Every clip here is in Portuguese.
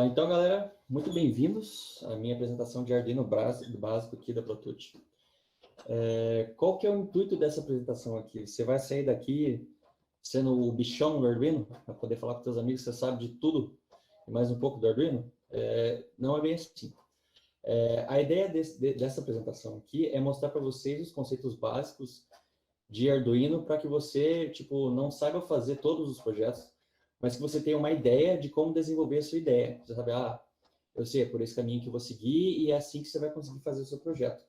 Então, galera, muito bem-vindos à minha apresentação de Arduino básico aqui da ProTouch. Qual que é o intuito dessa apresentação aqui? Você vai sair daqui sendo o bichão do Arduino, para poder falar com seus amigos que você sabe de tudo e mais um pouco do Arduino? Não é bem assim. A ideia dessa apresentação aqui é mostrar para vocês os conceitos básicos de Arduino para que você, não saiba fazer todos os projetos, mas que você tenha uma ideia de como desenvolver a sua ideia. Você sabe, eu sei, é por esse caminho que eu vou seguir e é assim que você vai conseguir fazer o seu projeto.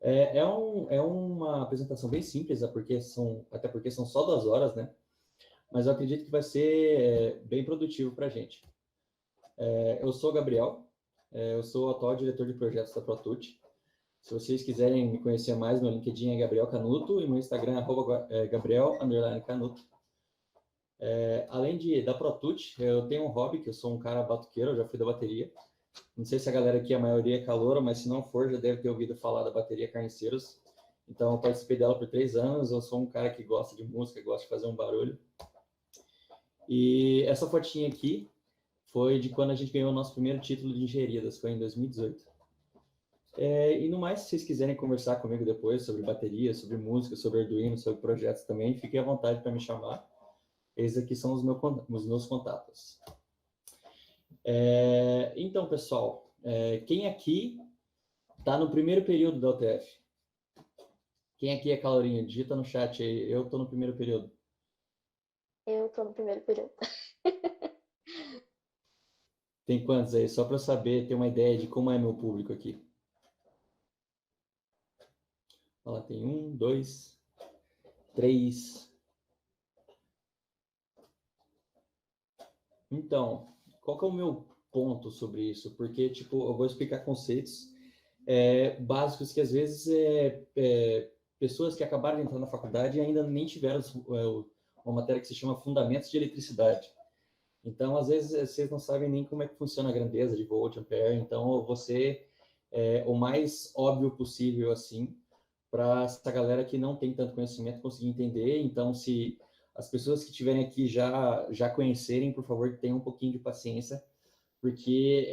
É uma apresentação bem simples, até porque são só 2 horas, né? Mas eu acredito que vai ser bem produtivo para a gente. Eu sou o Gabriel, eu sou o atual diretor de projetos da ProTouch. Se vocês quiserem me conhecer mais, meu LinkedIn é Gabriel Canuto e meu Instagram é Gabriel_Canuto. Além da ProTouch, eu tenho um hobby, que eu sou um cara batuqueiro, eu já fui da bateria. Não sei se a galera aqui, a maioria é caloura, mas se não for, já deve ter ouvido falar da bateria Carniceiros. Então, eu participei dela por 3 anos, eu sou um cara que gosta de música, gosta de fazer um barulho. E essa fotinha aqui foi de quando a gente ganhou o nosso primeiro título de engenharia, foi em 2018. E no mais, se vocês quiserem conversar comigo depois sobre bateria, sobre música, sobre Arduino, sobre projetos também, fiquem à vontade para me chamar. Esses aqui são os meus contatos. Então, pessoal, quem aqui está no primeiro período da UTF? Quem aqui é calorinha? Digita no chat aí, eu estou no primeiro período. Eu estou no primeiro período. Tem quantos aí? Só para eu saber, ter uma ideia de como é meu público aqui. Olha lá, tem 1, 2, 3. Então, qual que é o meu ponto sobre isso? Porque, eu vou explicar conceitos básicos que, às vezes, pessoas que acabaram de entrar na faculdade ainda nem tiveram uma matéria que se chama Fundamentos de Eletricidade. Então, às vezes, vocês não sabem nem como é que funciona a grandeza de volt, ampere. Então, eu vou ser o mais óbvio possível, assim, para essa galera que não tem tanto conhecimento conseguir entender. Então, se as pessoas que estiverem aqui já conhecerem, por favor, tenham um pouquinho de paciência, porque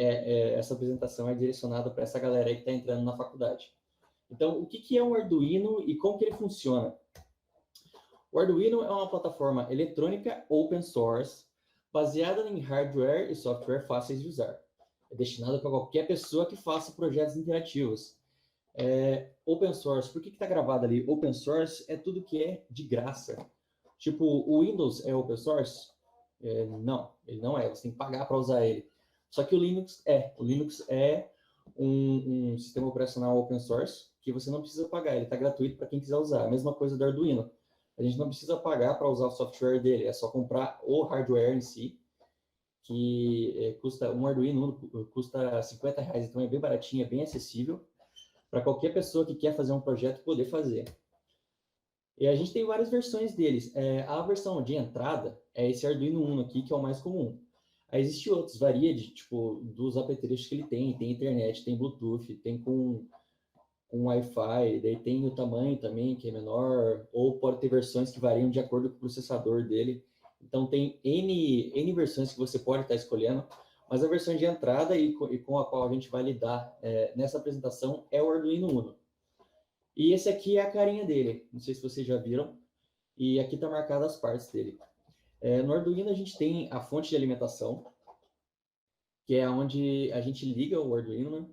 essa apresentação é direcionada para essa galera aí que está entrando na faculdade. Então, o que é um Arduino e como que ele funciona? O Arduino é uma plataforma eletrônica open source, baseada em hardware e software fáceis de usar. É destinado para qualquer pessoa que faça projetos interativos. Open source, por que está gravado ali? Open source é tudo que é de graça. O Windows é open source? Não, ele não é. Você tem que pagar para usar ele. Só que o Linux é um sistema operacional open source que você não precisa pagar. Ele está gratuito para quem quiser usar. A mesma coisa do Arduino. A gente não precisa pagar para usar o software dele. É só comprar o hardware em si, que custa um Arduino custa R$50. Então é bem baratinho, é bem acessível para qualquer pessoa que quer fazer um projeto poder fazer. E a gente tem várias versões deles. A versão de entrada é esse Arduino Uno aqui, que é o mais comum. Aí existem outros, varia dos apetrechos que ele tem. Tem internet, tem Bluetooth, tem com Wi-Fi, daí tem o tamanho também, que é menor, ou pode ter versões que variam de acordo com o processador dele. Então tem N versões que você pode estar escolhendo, mas a versão de entrada e com a qual a gente vai lidar nessa apresentação é o Arduino Uno. E esse aqui é a carinha dele, não sei se vocês já viram, e aqui está marcada as partes dele. No Arduino a gente tem a fonte de alimentação, que é onde a gente liga o Arduino, né?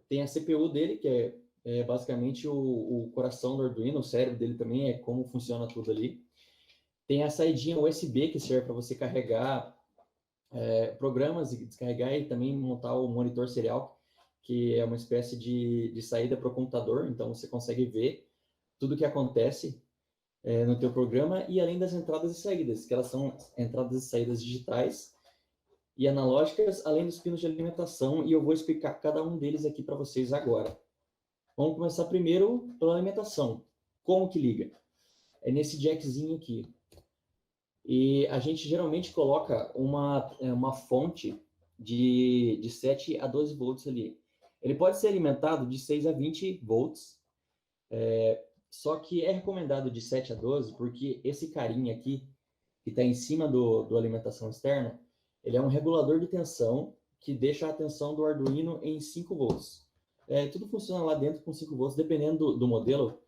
Tem a CPU dele, que é basicamente o coração do Arduino, o cérebro dele também, é como funciona tudo ali. Tem a saidinha USB, que serve para você carregar programas e descarregar, e também montar o monitor serial, que é uma espécie de saída para o computador, então você consegue ver tudo o que acontece no teu programa, e além das entradas e saídas, que elas são entradas e saídas digitais e analógicas, além dos pinos de alimentação, e eu vou explicar cada um deles aqui para vocês agora. Vamos começar primeiro pela alimentação. Como que liga? É nesse jackzinho aqui. E a gente geralmente coloca uma fonte de 7 a 12 volts ali. Ele pode ser alimentado de 6 a 20 volts, só que é recomendado de 7 a 12 porque esse carinha aqui, que está em cima do alimentação externa, ele é um regulador de tensão que deixa a tensão do Arduino em 5 volts. Tudo funciona lá dentro com 5 volts, dependendo do modelo.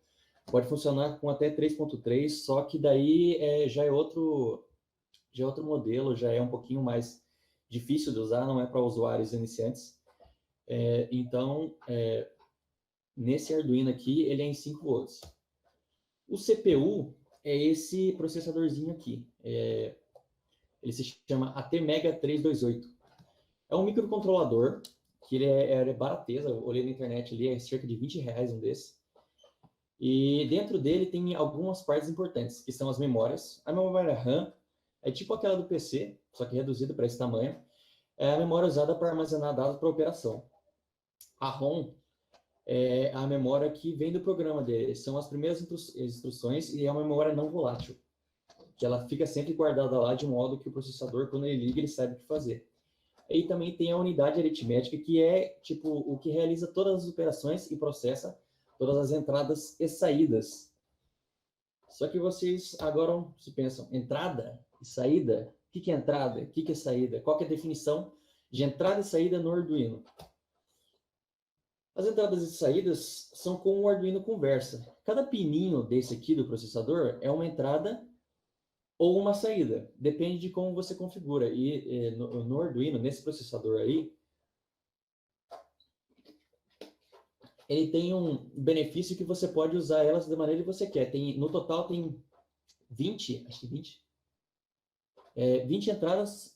Pode funcionar com até 3.3, só que daí já é outro modelo, já é um pouquinho mais difícil de usar, não é para usuários iniciantes. Então, nesse Arduino aqui, ele é em 5 volts. O CPU é esse processadorzinho aqui. Ele se chama ATmega 328. É um microcontrolador, que ele é barateza, eu olhei na internet ali, é cerca de R$20 um desse. E dentro dele tem algumas partes importantes, que são as memórias. A memória RAM é tipo aquela do PC, só que reduzida para esse tamanho. É a memória usada para armazenar dados para operação. A ROM é a memória que vem do programa dele. São as primeiras instruções e é uma memória não volátil, que ela fica sempre guardada lá de modo que o processador, quando ele liga, ele sabe o que fazer. E também tem a unidade aritmética, que é tipo o que realiza todas as operações e processa todas as entradas e saídas. Só que vocês agora se pensam, entrada e saída? O que é entrada? O que é saída? Qual que é a definição de entrada e saída no Arduino? As entradas e saídas são como o Arduino conversa. Cada pininho desse aqui do processador é uma entrada ou uma saída. Depende de como você configura. E no Arduino, nesse processador aí, ele tem um benefício que você pode usar elas da maneira que você quer. No total tem 20 entradas,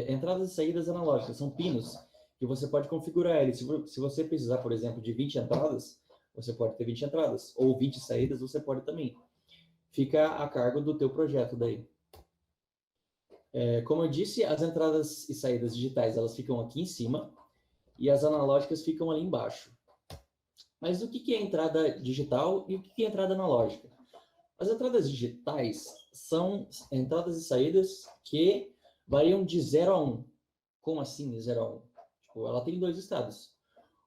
entradas e saídas analógicas. São pinos que você pode configurar eles. Se você precisar, por exemplo, de 20 entradas, você pode ter 20 entradas. Ou 20 saídas, você pode também. Fica a cargo do teu projeto daí. Como eu disse, as entradas e saídas digitais elas ficam aqui em cima e as analógicas ficam ali embaixo. Mas o que é entrada digital e o que é entrada analógica? As entradas digitais são entradas e saídas que variam de 0 a 1. Como assim de 0 a 1? Tipo, ela tem dois estados.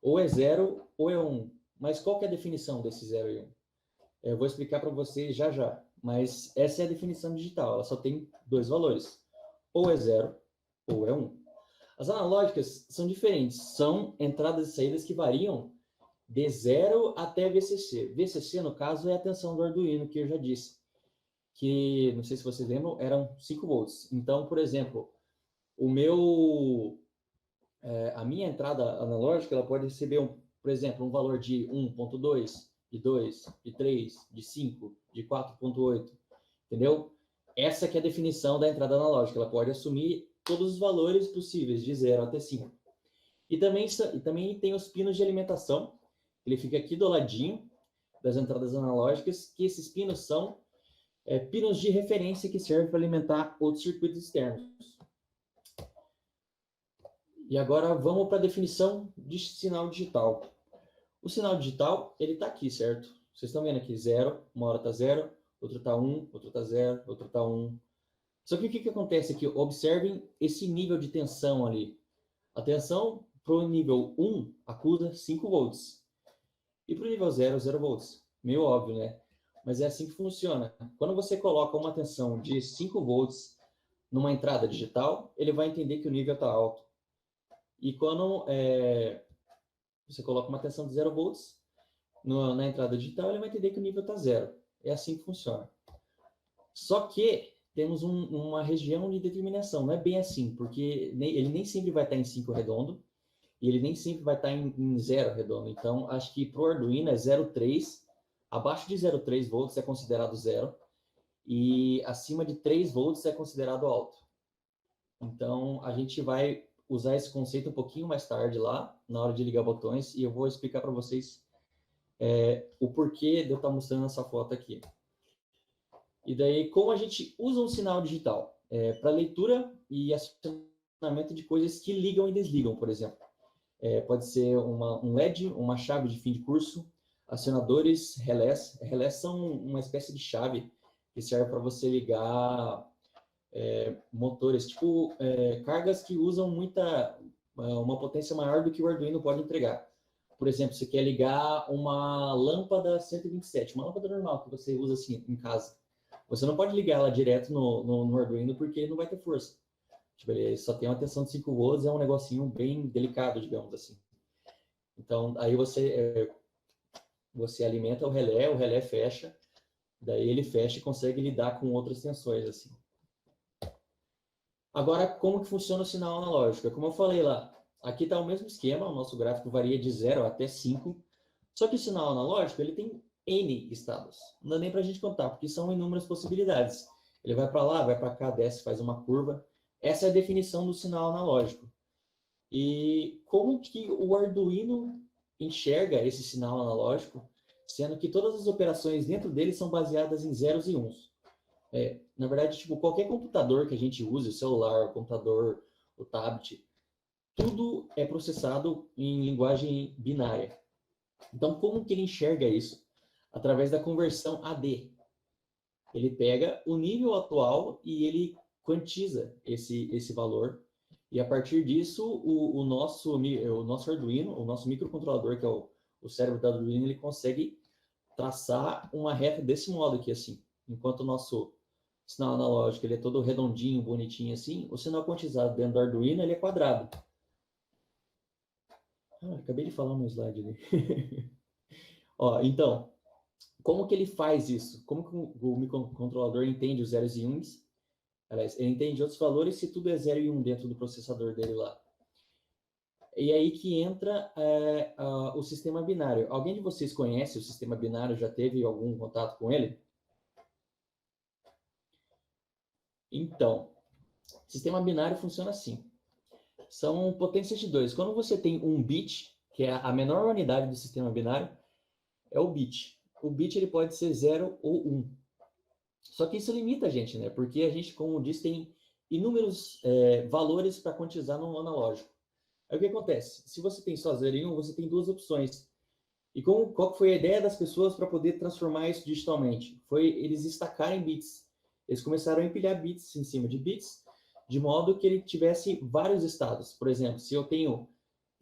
Ou é 0 ou é 1. Mas qual que é a definição desse 0 e 1? Eu vou explicar para vocês já já. Mas essa é a definição digital. Ela só tem dois valores. Ou é 0 ou é 1. As analógicas são diferentes. São entradas e saídas que variam de 0 até VCC. VCC, no caso, é a tensão do Arduino, que eu já disse. Que, não sei se vocês lembram, eram 5 volts. Então, por exemplo, a minha entrada analógica ela pode receber, por exemplo, um valor de 1.2, de 2, de 3, de 5, de 4.8. Entendeu? Essa que é a definição da entrada analógica. Ela pode assumir todos os valores possíveis, de 0 até 5. E também tem os pinos de alimentação. Ele fica aqui do ladinho das entradas analógicas, que esses pinos são pinos de referência que servem para alimentar outros circuitos externos. E agora vamos para a definição de sinal digital. O sinal digital, ele está aqui, certo? Vocês estão vendo aqui 0, uma hora está 0, outra está 1, outra está 0, outra está 1. Só que o que acontece aqui? Observem esse nível de tensão ali. A tensão para o nível 1 acusa 5 volts. E para o nível 0, 0 volts. Meio óbvio, né? Mas é assim que funciona. Quando você coloca uma tensão de 5 volts numa entrada digital, ele vai entender que o nível está alto. E quando você coloca uma tensão de 0 volts na entrada digital, ele vai entender que o nível está 0. É assim que funciona. Só que temos uma região de determinação. Não é bem assim, porque ele nem sempre vai estar em 5 redondo, e ele nem sempre vai estar em 0 redondo. Então, acho que para o Arduino é 0,3. Abaixo de 0,3 volts é considerado 0. E acima de 3 volts é considerado alto. Então, a gente vai usar esse conceito um pouquinho mais tarde lá, na hora de ligar botões. E eu vou explicar para vocês o porquê de eu estar mostrando essa foto aqui. E daí, como a gente usa um sinal digital? Para leitura e acionamento de coisas que ligam e desligam, por exemplo. Pode ser um LED, uma chave de fim de curso, acionadores, relés. Relés são uma espécie de chave que serve para você ligar motores, tipo cargas que usam uma potência maior do que o Arduino pode entregar. Por exemplo, você quer ligar uma lâmpada 127, uma lâmpada normal que você usa assim em casa. Você não pode ligar ela direto no Arduino porque ele não vai ter força. Tipo, ele só tem uma tensão de 5 volts, é um negocinho bem delicado, digamos assim. Então, aí você alimenta o relé fecha, daí ele fecha e consegue lidar com outras tensões, assim. Agora, como que funciona o sinal analógico? Como eu falei lá, aqui está o mesmo esquema, o nosso gráfico varia de 0 até 5, só que o sinal analógico, ele tem N estados. Não dá nem para a gente contar, porque são inúmeras possibilidades. Ele vai para lá, vai para cá, desce, faz uma curva. Essa é a definição do sinal analógico. E como que o Arduino enxerga esse sinal analógico, sendo que todas as operações dentro dele são baseadas em zeros e uns. Na verdade, tipo, qualquer computador que a gente use, o celular, o computador, o tablet, tudo é processado em linguagem binária. Então, como que ele enxerga isso? Através da conversão AD. Ele pega o nível atual e ele quantiza esse valor. E a partir disso, o nosso Arduino, o nosso microcontrolador, que é o cérebro do Arduino, ele consegue traçar uma reta desse modo aqui, assim. Enquanto o nosso sinal analógico ele é todo redondinho, bonitinho assim, o sinal quantizado dentro do Arduino ele é quadrado. Acabei de falar no slide ali. Ó, então, como que ele faz isso? Como que o microcontrolador entende os zeros e uns? Aliás, ele entende outros valores se tudo é 0 e 1 dentro do processador dele lá. E aí que entra o sistema binário. Alguém de vocês conhece o sistema binário? Já teve algum contato com ele? Então, sistema binário funciona assim. São potências de 2. Quando você tem um bit, que é a menor unidade do sistema binário, é o bit. O bit ele pode ser 0 ou 1. Só que isso limita a gente, né? Porque a gente, como disse, tem inúmeros valores para quantizar no analógico. Aí o que acontece? Se você tem só 0 e 1, você tem duas opções. E qual foi a ideia das pessoas para poder transformar isso digitalmente? Foi eles estacarem bits. Eles começaram a empilhar bits em cima de bits, de modo que ele tivesse vários estados. Por exemplo, se eu tenho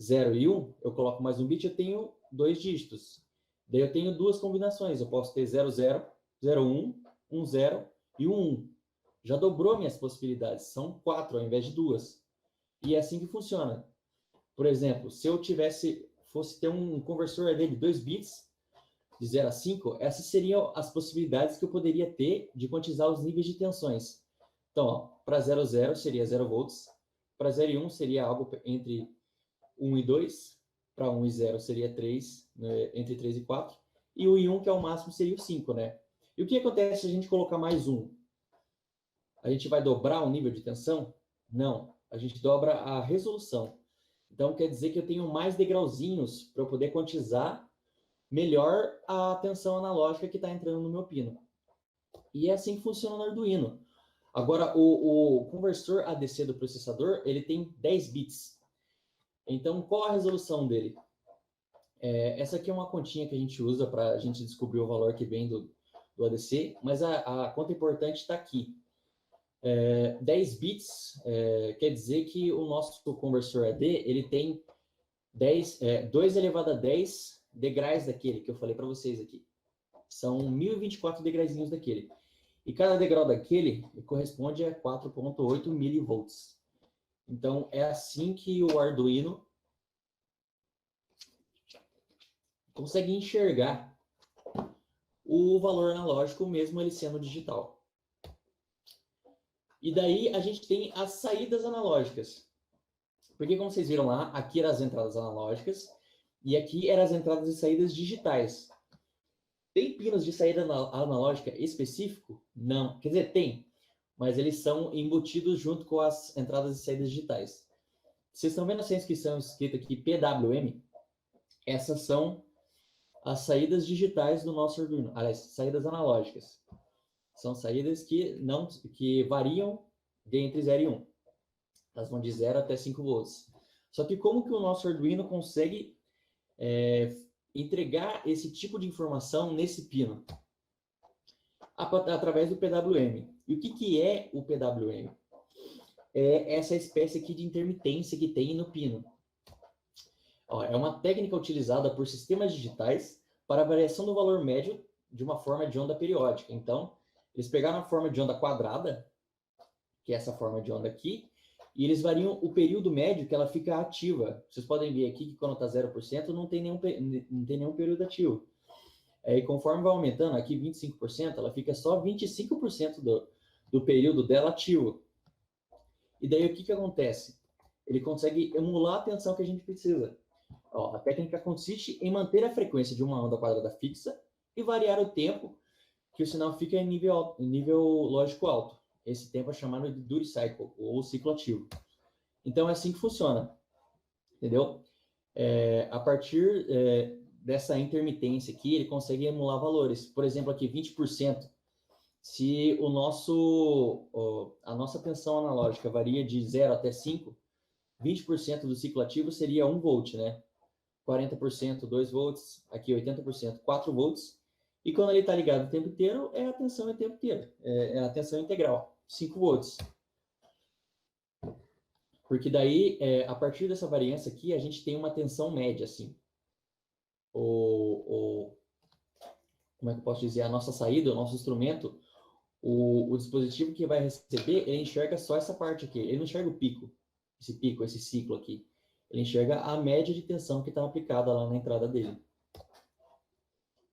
0 e 1, eu coloco mais um bit, eu tenho 2 dígitos. Daí eu tenho duas combinações. Eu posso ter 00, 01, 10 e 11. Já dobrou minhas possibilidades. São 4 ao invés de 2. E é assim que funciona. Por exemplo, se eu fosse ter um conversor AD de 2 bits, de 0 a 5, essas seriam as possibilidades que eu poderia ter de quantizar os níveis de tensões. Então, para 00 seria 0 volts, para 0 e 1 seria algo entre 1 e 2, para 1 e 0 seria 3, né, entre 3 e 4, e o e 1, que é o máximo, seria o 5, né? E o que acontece se a gente colocar mais 1? A gente vai dobrar o nível de tensão? Não, a gente dobra a resolução. Então, quer dizer que eu tenho mais degrauzinhos para eu poder quantizar melhor a tensão analógica que está entrando no meu pino. E é assim que funciona no Arduino. Agora, o conversor ADC do processador, ele tem 10 bits. Então, qual a resolução dele? Essa aqui é uma continha que a gente usa para a gente descobrir o valor que vem do ADC, mas a conta importante está aqui. 10 bits quer dizer que o nosso conversor AD ele tem 2 elevado a 10 degraus daquele que eu falei para vocês aqui. São 1024 degrauzinhos daquele. E cada degrau daquele corresponde a 4,8 milivolts. Então, é assim que o Arduino consegue enxergar o valor analógico, mesmo ele sendo digital. E daí a gente tem as saídas analógicas. Porque, como vocês viram lá, aqui eram as entradas analógicas e aqui eram as entradas e saídas digitais. Tem pinos de saída analógica específico? Não. Quer dizer, tem, mas eles são embutidos junto com as entradas e saídas digitais. Vocês estão vendo essa inscrição escrita aqui PWM? Essas são as saídas digitais do nosso Arduino. Aliás, saídas analógicas. São saídas que variam entre 0 e 1. Elas vão de 0 até 5 volts. Só que como que o nosso Arduino consegue entregar esse tipo de informação nesse pino? Através do PWM. E o que é o PWM? É essa espécie aqui de intermitência que tem no pino. É uma técnica utilizada por sistemas digitais para a variação do valor médio de uma forma de onda periódica. Então, eles pegaram a forma de onda quadrada, que é essa forma de onda aqui, E eles variam o período médio que ela fica ativa. Vocês podem ver aqui que quando está 0%, não tem nenhum período ativo. E conforme vai aumentando, aqui 25%, ela fica só 25% do período dela ativo. E daí o que acontece? Ele consegue emular a tensão que a gente precisa. Ó, a técnica consiste em manter a frequência de uma onda quadrada fixa e variar o tempo que o sinal fica em nível lógico alto. Esse tempo é chamado de duty cycle, ou ciclo ativo. Então é assim que funciona, entendeu? A partir dessa intermitência aqui, ele consegue emular valores. Por exemplo, aqui 20%. Se a nossa tensão analógica varia de 0 até 5, 20% do ciclo ativo seria 1 volt, né? 40%, 2 volts, aqui 80%, 4 volts. E quando ele está ligado o tempo inteiro, é a tensão o tempo inteiro. É a tensão integral, 5 volts. Porque daí, a partir dessa variância aqui, a gente tem uma tensão média, assim. Como é que eu posso dizer? A nossa saída, o nosso instrumento, o dispositivo que vai receber, ele enxerga só essa parte aqui. Ele não enxerga o pico, esse ciclo aqui. Ele enxerga a média de tensão que está aplicada lá na entrada dele.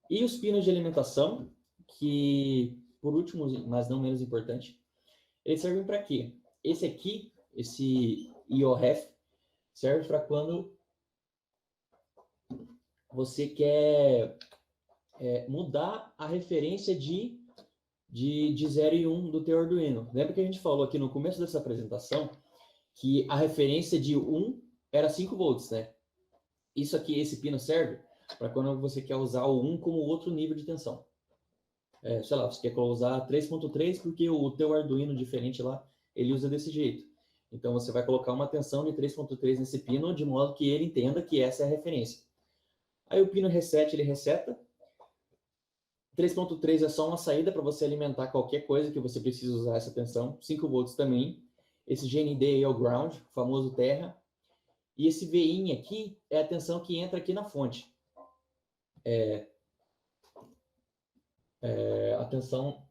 E os pinos de alimentação, que, por último, mas não menos importante, eles servem para quê? Esse aqui, esse IOREF, serve para quando você quer mudar a referência de 0 e 1 do teu Arduino. Lembra que a gente falou aqui no começo dessa apresentação que a referência de 1 era 5 volts, né? Isso aqui, esse pino serve para quando você quer usar o 1 como outro nível de tensão. Sei lá, você quer usar 3.3 porque o teu Arduino diferente lá, ele usa desse jeito. Então você vai colocar uma tensão de 3.3 nesse pino de modo que ele entenda que essa é a referência. Aí o pino reset, ele reseta. 3.3 é só uma saída para você alimentar qualquer coisa que você precisa usar essa tensão. 5 volts também. Esse GND é o ground, o famoso terra. E esse VIN aqui é a tensão que entra aqui na fonte. A tensão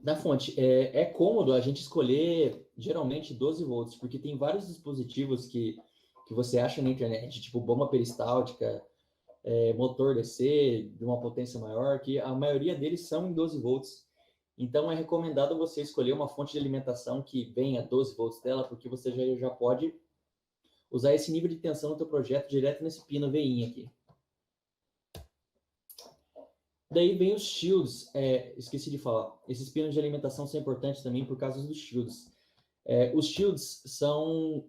da fonte. É cômodo a gente escolher, geralmente, 12 volts, porque tem vários dispositivos que você acha na internet, tipo bomba peristáltica, motor DC de uma potência maior, que a maioria deles são em 12 volts. Então, é recomendado você escolher uma fonte de alimentação que venha 12 volts dela, porque você já pode usar esse nível de tensão no teu projeto direto nesse pino VIN aqui. Daí vem os shields, esqueci de falar. Esses pinos de alimentação são importantes também por causa dos shields. Os shields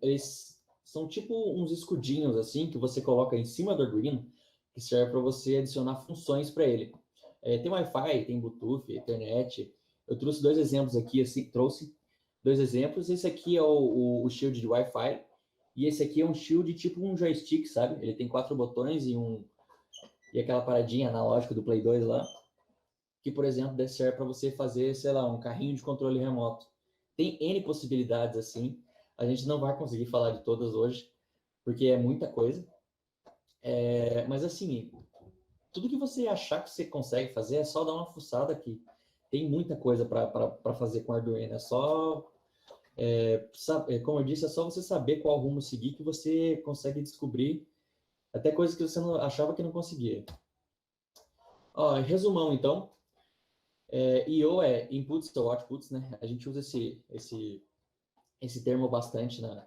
eles são tipo uns escudinhos assim que você coloca em cima do Arduino, que serve para você adicionar funções para ele. Tem Wi-Fi, tem Bluetooth, Ethernet. Eu trouxe dois exemplos aqui, assim, Esse aqui é o shield de Wi-Fi e esse aqui é um shield tipo um joystick, sabe? Ele tem 4 botões e aquela paradinha analógica do Play 2 lá, que, por exemplo, serve para você fazer, sei lá, um carrinho de controle remoto. Tem N possibilidades assim. A gente não vai conseguir falar de todas hoje, porque é muita coisa. Mas assim, tudo que você achar que você consegue fazer é só dar uma fuçada aqui. Tem muita coisa para fazer com Arduino. É só, como eu disse, é só você saber qual rumo seguir que você consegue descobrir até coisas que você não achava que não conseguia. Resumão, então. I/O é inputs ou outputs, né? A gente usa esse termo bastante na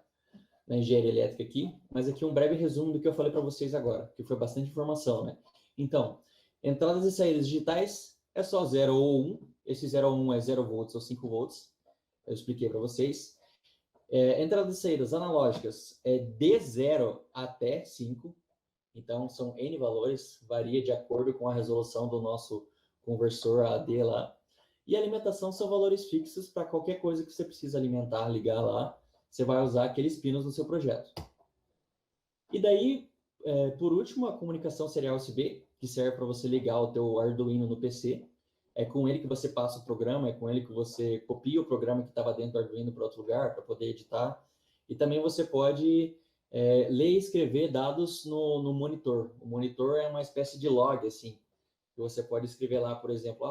engenharia elétrica aqui, mas aqui um breve resumo do que eu falei para vocês agora, que foi bastante informação, né? Então, entradas e saídas digitais é só 0 ou 1. Esse 0 ou 1 é 0 volts ou 5 volts. Eu expliquei para vocês. Entradas e saídas analógicas é de 0 até 5. Então, são N valores, varia de acordo com a resolução do nosso conversor AD lá. E alimentação são valores fixos para qualquer coisa que você precisa alimentar, ligar lá. Você vai usar aqueles pinos no seu projeto. E daí, por último, a comunicação serial USB, que serve para você ligar o teu Arduino no PC. É com ele que você passa o programa, é com ele que você copia o programa que estava dentro do Arduino para outro lugar, para poder editar. E também você pode ler e escrever dados no monitor. O monitor é uma espécie de log, assim, que você pode escrever lá, por exemplo,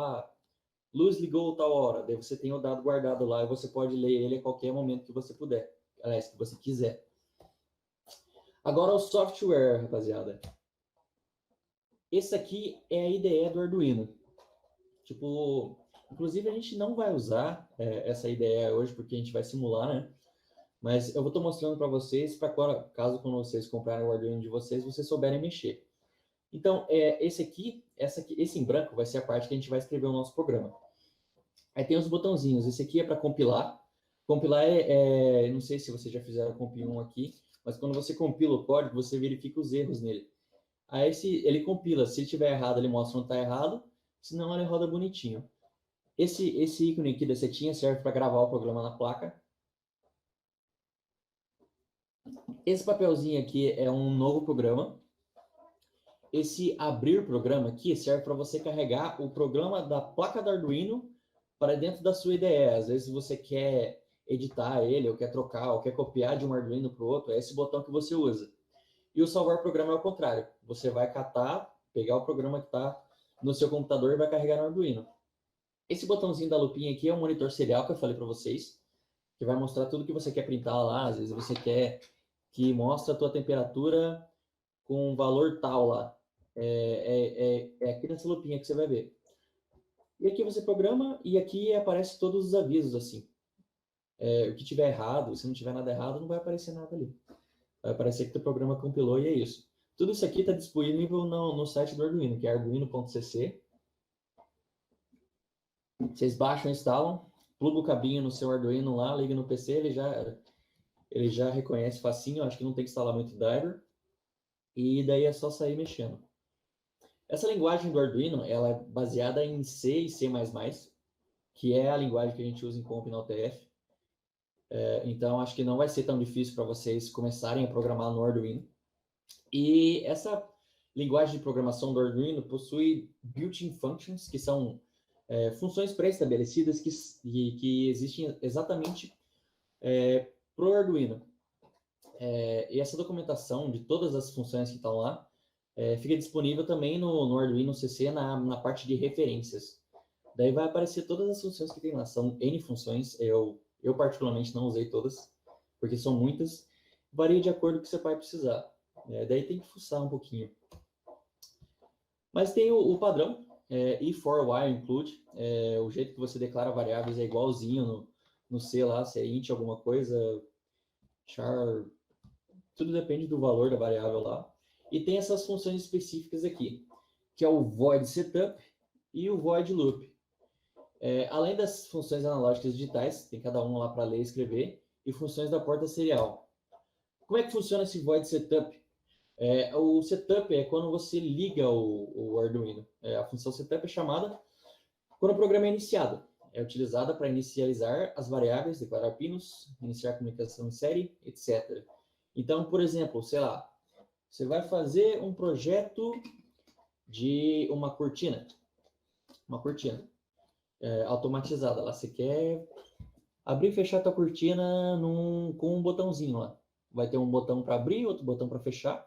luz ligou tal hora, daí você tem o dado guardado lá e você pode ler ele a qualquer momento que você puder, aliás, que você quiser. Agora o software, rapaziada. Esse aqui é a IDE do Arduino. Tipo, inclusive a gente não vai usar essa IDE hoje porque a gente vai simular, né? Mas eu vou estar mostrando para vocês, para caso quando vocês comprarem o Arduino de vocês, vocês souberem mexer. Então, esse em branco vai ser a parte que a gente vai escrever o nosso programa. Aí tem os botãozinhos. Esse aqui é para compilar. Compilar não sei se vocês já fizeram comp 1 aqui, mas quando você compila o código, você verifica os erros nele. Aí ele compila. Se tiver errado, ele mostra onde está errado. Senão, ele roda bonitinho. Esse ícone aqui da setinha serve para gravar o programa na placa. Esse papelzinho aqui é um novo programa. Esse abrir programa aqui serve para você carregar o programa da placa do Arduino para dentro da sua IDE. Às vezes você quer editar ele, ou quer trocar, ou quer copiar de um Arduino para o outro, é esse botão que você usa. E o salvar programa é o contrário. Você vai catar, pegar o programa que está no seu computador e vai carregar no Arduino. Esse botãozinho da lupinha aqui é um monitor serial que eu falei para vocês, que vai mostrar tudo que você quer printar lá. Às vezes você quer que mostre a tua temperatura com um valor tal lá. É aqui nessa lupinha que você vai ver. E aqui você programa e aqui aparece todos os avisos assim. O que tiver errado, se não tiver nada errado, não vai aparecer nada ali. Vai aparecer que o programa compilou e é isso. Tudo isso aqui está disponível no site do Arduino, que é arduino.cc. Vocês baixam, instalam, pluga o cabinho no seu Arduino lá, liga no PC, ele já reconhece facinho, acho que não tem que instalar muito driver. E daí é só sair mexendo. Essa linguagem do Arduino, ela é baseada em C e C++, que é a linguagem que a gente usa em comp na UTF. Então, acho que não vai ser tão difícil para vocês começarem a programar no Arduino. E essa linguagem de programação do Arduino possui built-in functions, que são funções pré-estabelecidas que existem exatamente para o Arduino. E essa documentação de todas as funções que estão lá fica disponível também no Arduino CC na parte de referências. Daí vai aparecer todas as funções que tem lá. São N funções. Eu particularmente não usei todas, porque são muitas. Varia de acordo com o que você vai precisar. Daí tem que fuçar um pouquinho. Mas tem o padrão, e for while include. O jeito que você declara variáveis é igualzinho no C lá, se é int alguma coisa, char, tudo depende do valor da variável lá. E tem essas funções específicas aqui, que é o void setup e o void loop. Além das funções analógicas digitais, tem cada uma lá para ler e escrever, e funções da porta serial. Como é que funciona esse void setup? O setup é quando você liga o Arduino. A função setup é chamada quando o programa é iniciado. É utilizada para inicializar as variáveis, declarar pinos, iniciar comunicação em série, etc. Então, por exemplo, sei lá, você vai fazer um projeto de uma cortina automatizada. Lá você quer abrir e fechar a tua cortina com um botãozinho lá. Vai ter um botão para abrir, outro botão para fechar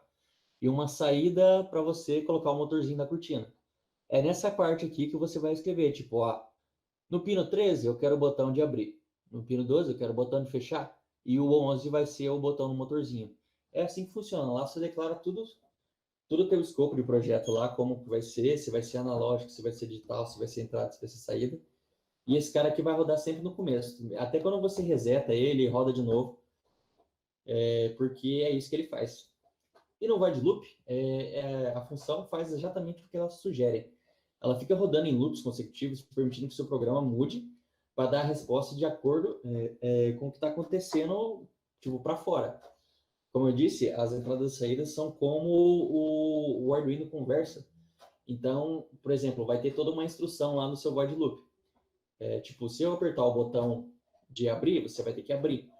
e uma saída para você colocar o motorzinho da cortina. É nessa parte aqui que você vai escrever, tipo, no pino 13 eu quero o botão de abrir, no pino 12 eu quero o botão de fechar e o 11 vai ser o botão no motorzinho. É assim que funciona. Lá você declara tudo teu escopo de projeto lá, como que vai ser, se vai ser analógico, se vai ser digital, se vai ser entrada, se vai ser saída. E esse cara aqui vai rodar sempre no começo. Até quando você reseta ele, roda de novo. Porque é isso que ele faz. E no void loop, a função faz exatamente o que ela sugere. Ela fica rodando em loops consecutivos, permitindo que o seu programa mude para dar a resposta de acordo com o que está acontecendo tipo, para fora. Como eu disse, as entradas e saídas são como o Arduino conversa. Então, por exemplo, vai ter toda uma instrução lá no seu void loop. Tipo, se eu apertar o botão de abrir, você vai ter que abrir.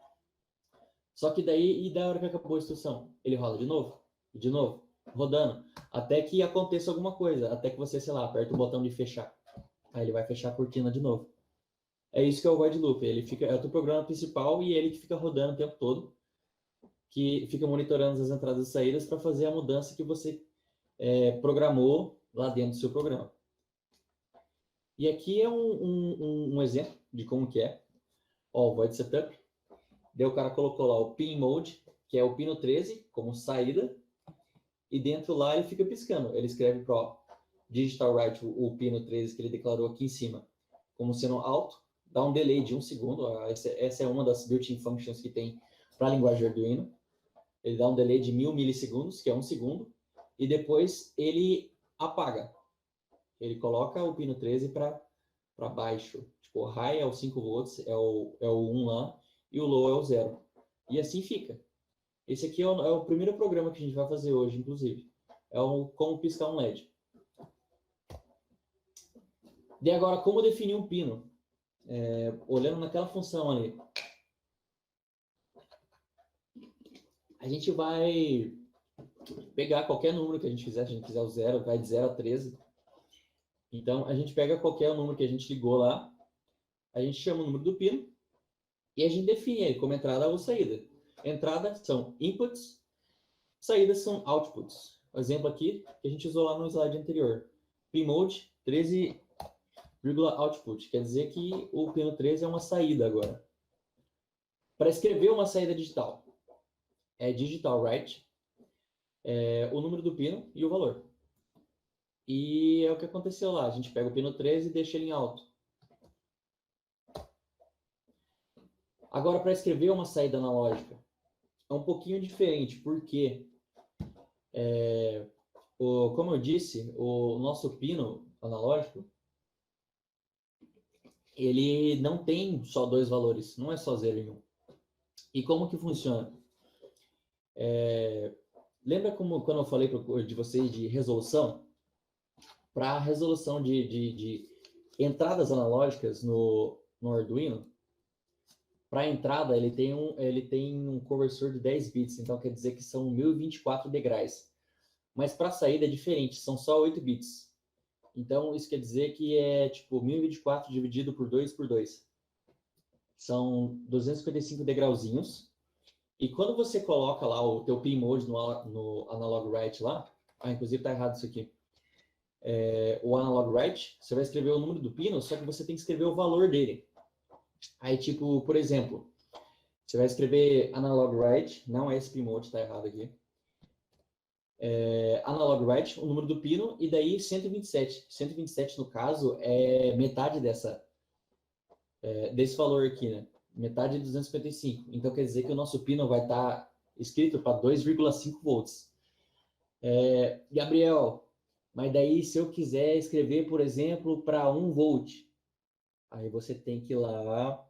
Só que daí, e da hora que acabou a instrução, ele roda de novo, rodando, até que aconteça alguma coisa, até que você, sei lá, aperta o botão de fechar. Aí ele vai fechar a cortina de novo. É isso que é o void loop. É o teu programa principal e ele que fica rodando o tempo todo, que fica monitorando as entradas e saídas para fazer a mudança que você programou lá dentro do seu programa. E aqui é um exemplo de como que é. Ó, o Void Setup. Daí o cara colocou lá o Pin Mode, que é o pino 13, como saída. E dentro lá ele fica piscando. Ele escreve para Digital Write o pino 13 que ele declarou aqui em cima como sendo alto. Dá um delay de 1 segundo. Essa é uma das built-in functions que tem para a linguagem Arduino. Ele dá um delay de 1000 milissegundos, que é 1 segundo. E depois ele apaga. Ele coloca o pino 13 para baixo. Tipo, o high é o 5 volts, é o 1 lá, e o low é o 0. E assim fica. Esse aqui é o primeiro programa que a gente vai fazer hoje, inclusive. É como piscar um LED. E agora, como definir um pino? Olhando naquela função ali. A gente vai pegar qualquer número que a gente quiser. Se a gente quiser o 0, vai de 0 a 13. Então, a gente pega qualquer número que a gente ligou lá, a gente chama o número do pino e a gente define ele como entrada ou saída. Entrada são inputs, saídas são outputs. O exemplo aqui que a gente usou lá no slide anterior. Pin mode 13, output. Quer dizer que o pino 13 é uma saída agora. Para escrever uma saída digital, é digital write, o número do pino e o valor. E é o que aconteceu lá. A gente pega o pino 13 e deixa ele em alto. Agora, para escrever uma saída analógica, é um pouquinho diferente, porque, como eu disse, o nosso pino analógico, ele não tem só 2 valores, não é só 0 e 1. E como que funciona? Lembra quando eu falei de vocês de resolução? Para a resolução de entradas analógicas no Arduino, para a entrada ele tem um conversor de 10 bits, então quer dizer que são 1024 degraus. Mas para a saída é diferente, são só 8 bits. Então isso quer dizer que é tipo 1024 dividido por 2 por 2. São 255 degrauzinhos. E quando você coloca lá o teu pin mode no analog write lá, inclusive tá errado isso aqui. O analog write, você vai escrever o número do pino, só que você tem que escrever o valor dele. Aí, tipo, por exemplo, você vai escrever analog write, não é esse pin mode, tá errado aqui. Analog write, o número do pino, e daí 127. 127, no caso, é metade desse valor aqui, né? Metade de 255. Então, quer dizer que o nosso pino vai estar escrito para 2,5 volts. Gabriel, mas daí se eu quiser escrever, por exemplo, para 1 volt, aí você tem que ir lá,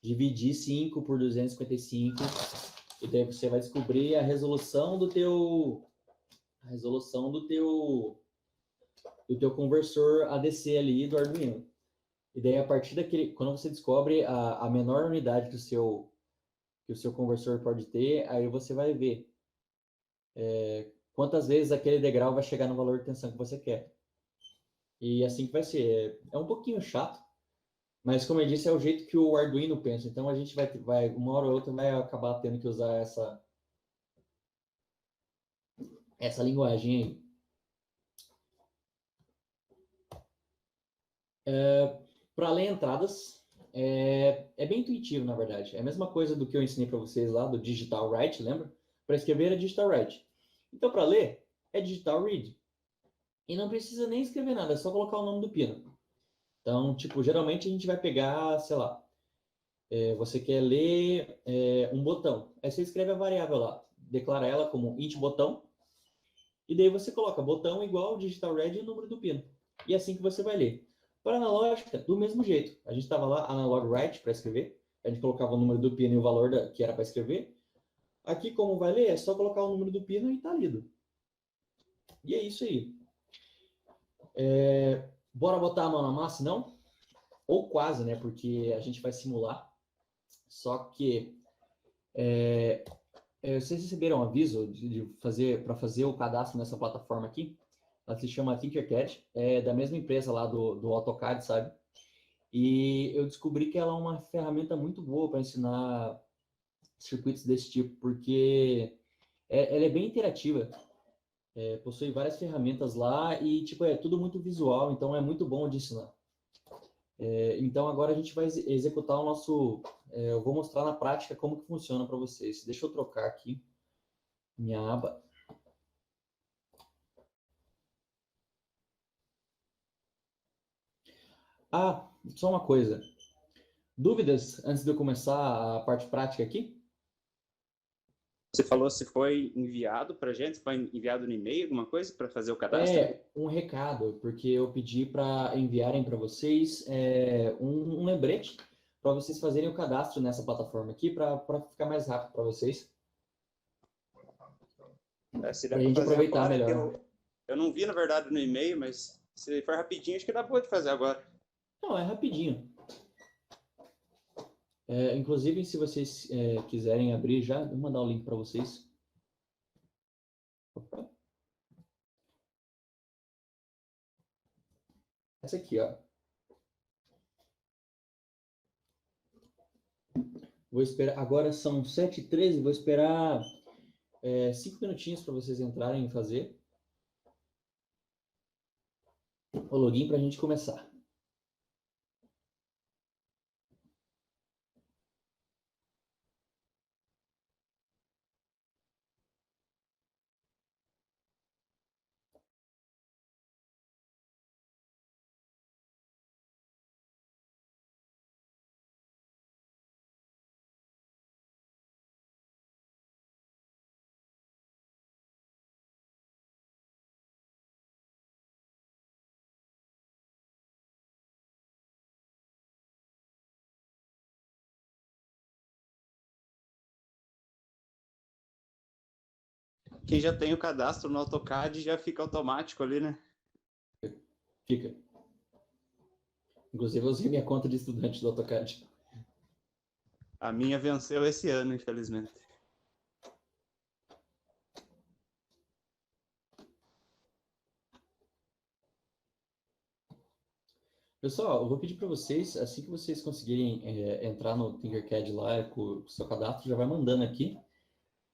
dividir 5 por 255, e daí você vai descobrir a resolução do teu conversor ADC ali do Arduino. E daí, a partir daquele, quando você descobre a menor unidade que o seu conversor pode ter, aí você vai ver quantas vezes aquele degrau vai chegar no valor de tensão que você quer. E assim que vai ser. É um pouquinho chato, mas como eu disse, é o jeito que o Arduino pensa. Então a gente vai uma hora ou outra vai acabar tendo que usar essa linguagem aí. Para ler entradas, é bem intuitivo, na verdade. É a mesma coisa do que eu ensinei para vocês lá, do Digital Write, lembra? Para escrever é Digital Write. Então, para ler, é Digital Read. E não precisa nem escrever nada, é só colocar o nome do pino. Então, tipo, geralmente a gente vai pegar, sei lá, você quer ler um botão. Aí você escreve a variável lá, declara ela como int botão, e daí você coloca botão igual digital read e o número do pino. E é assim que você vai ler. Para analógica, do mesmo jeito. A gente estava lá, analog write, para escrever. A gente colocava o número do pino e o valor que era para escrever. Aqui, como vai ler, é só colocar o número do pino e está lido. E é isso aí. Bora botar a mão na massa, não? Ou quase, né? Porque a gente vai simular. Só que vocês receberam um aviso para fazer o cadastro nessa plataforma aqui? Ela se chama Tinkercad, é da mesma empresa lá do AutoCAD, sabe? E eu descobri que ela é uma ferramenta muito boa para ensinar circuitos desse tipo, porque ela é bem interativa, possui várias ferramentas lá e tipo é tudo muito visual, então é muito bom de ensinar. Então, agora a gente vai executar o nosso... eu vou mostrar na prática como que funciona para vocês. Deixa eu trocar aqui minha aba. Ah, só uma coisa. Dúvidas antes de eu começar a parte prática aqui? Você falou se foi enviado para a gente, se foi enviado no e-mail, alguma coisa, para fazer o cadastro? Um recado, porque eu pedi para enviarem para vocês um lembrete para vocês fazerem o cadastro nessa plataforma aqui para ficar mais rápido para vocês, Se para der a para gente fazer aproveitar agora, melhor. eu não vi, na verdade, no e-mail, mas se for rapidinho, acho que dá para fazer agora. Não, é rapidinho. Inclusive, se vocês quiserem abrir já, vou mandar o link para vocês. Opa. Essa aqui, ó. Vou esperar. Agora são 7h13, vou esperar 5 minutinhos para vocês entrarem e fazer o login para a gente começar. Quem já tem o cadastro no AutoCAD já fica automático ali, né? Fica. Inclusive, eu usei minha conta de estudante do AutoCAD. A minha venceu esse ano, infelizmente. Pessoal, eu vou pedir para vocês, assim que vocês conseguirem entrar no Tinkercad lá com o seu cadastro, já vai mandando aqui,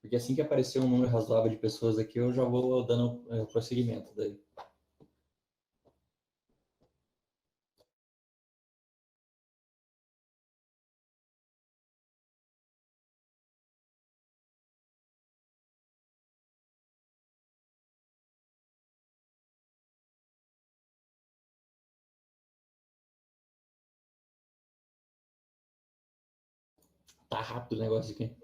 porque assim que aparecer um número razoável de pessoas aqui, eu já vou dando prosseguimento daí. Tá rápido o negócio aqui.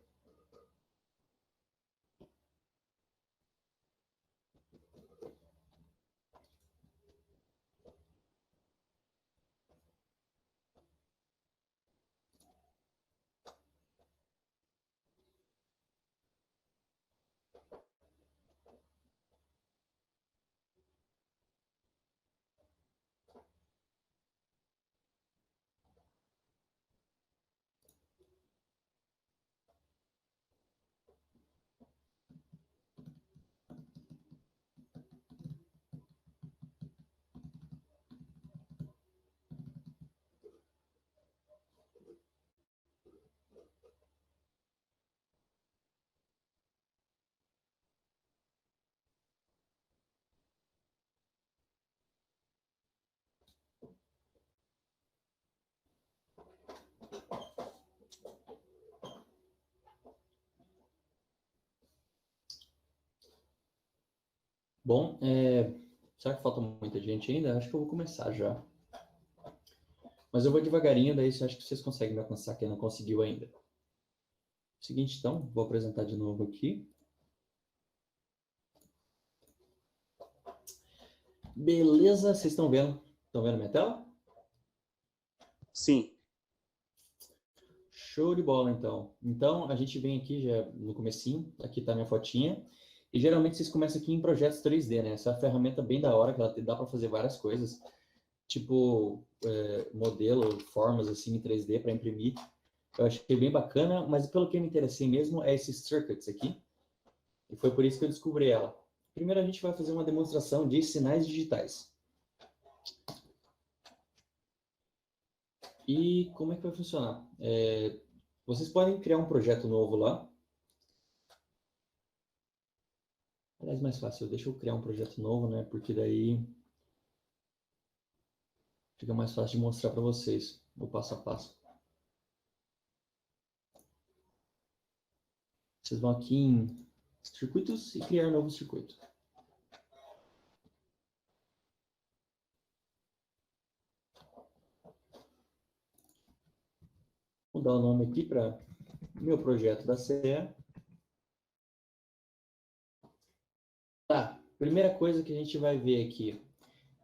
Bom, será que falta muita gente ainda? Acho que eu vou começar já. Mas eu vou devagarinho, daí eu acho que vocês conseguem me alcançar quem não conseguiu ainda. Seguinte, então, vou apresentar de novo aqui. Beleza, vocês estão vendo? Estão vendo minha tela? Sim. Show de bola, então. Então, a gente vem aqui já no comecinho, aqui tá minha fotinha. E geralmente vocês começam aqui em projetos 3D, né? Essa é uma ferramenta bem da hora, que ela dá para fazer várias coisas. Tipo, modelo, formas assim em 3D para imprimir. Eu achei bem bacana, mas pelo que eu me interessei mesmo é esses circuits aqui. E foi por isso que eu descobri ela. Primeiro a gente vai fazer uma demonstração de sinais digitais. E como é que vai funcionar? Vocês podem criar um projeto novo lá. Aliás, mais fácil, deixa eu criar um projeto novo, né? Porque daí Fica mais fácil de mostrar para vocês o passo a passo. Vocês vão aqui em circuitos e criar novo circuito. Vou dar o nome aqui para meu projeto da CE. Tá, primeira coisa que a gente vai ver aqui.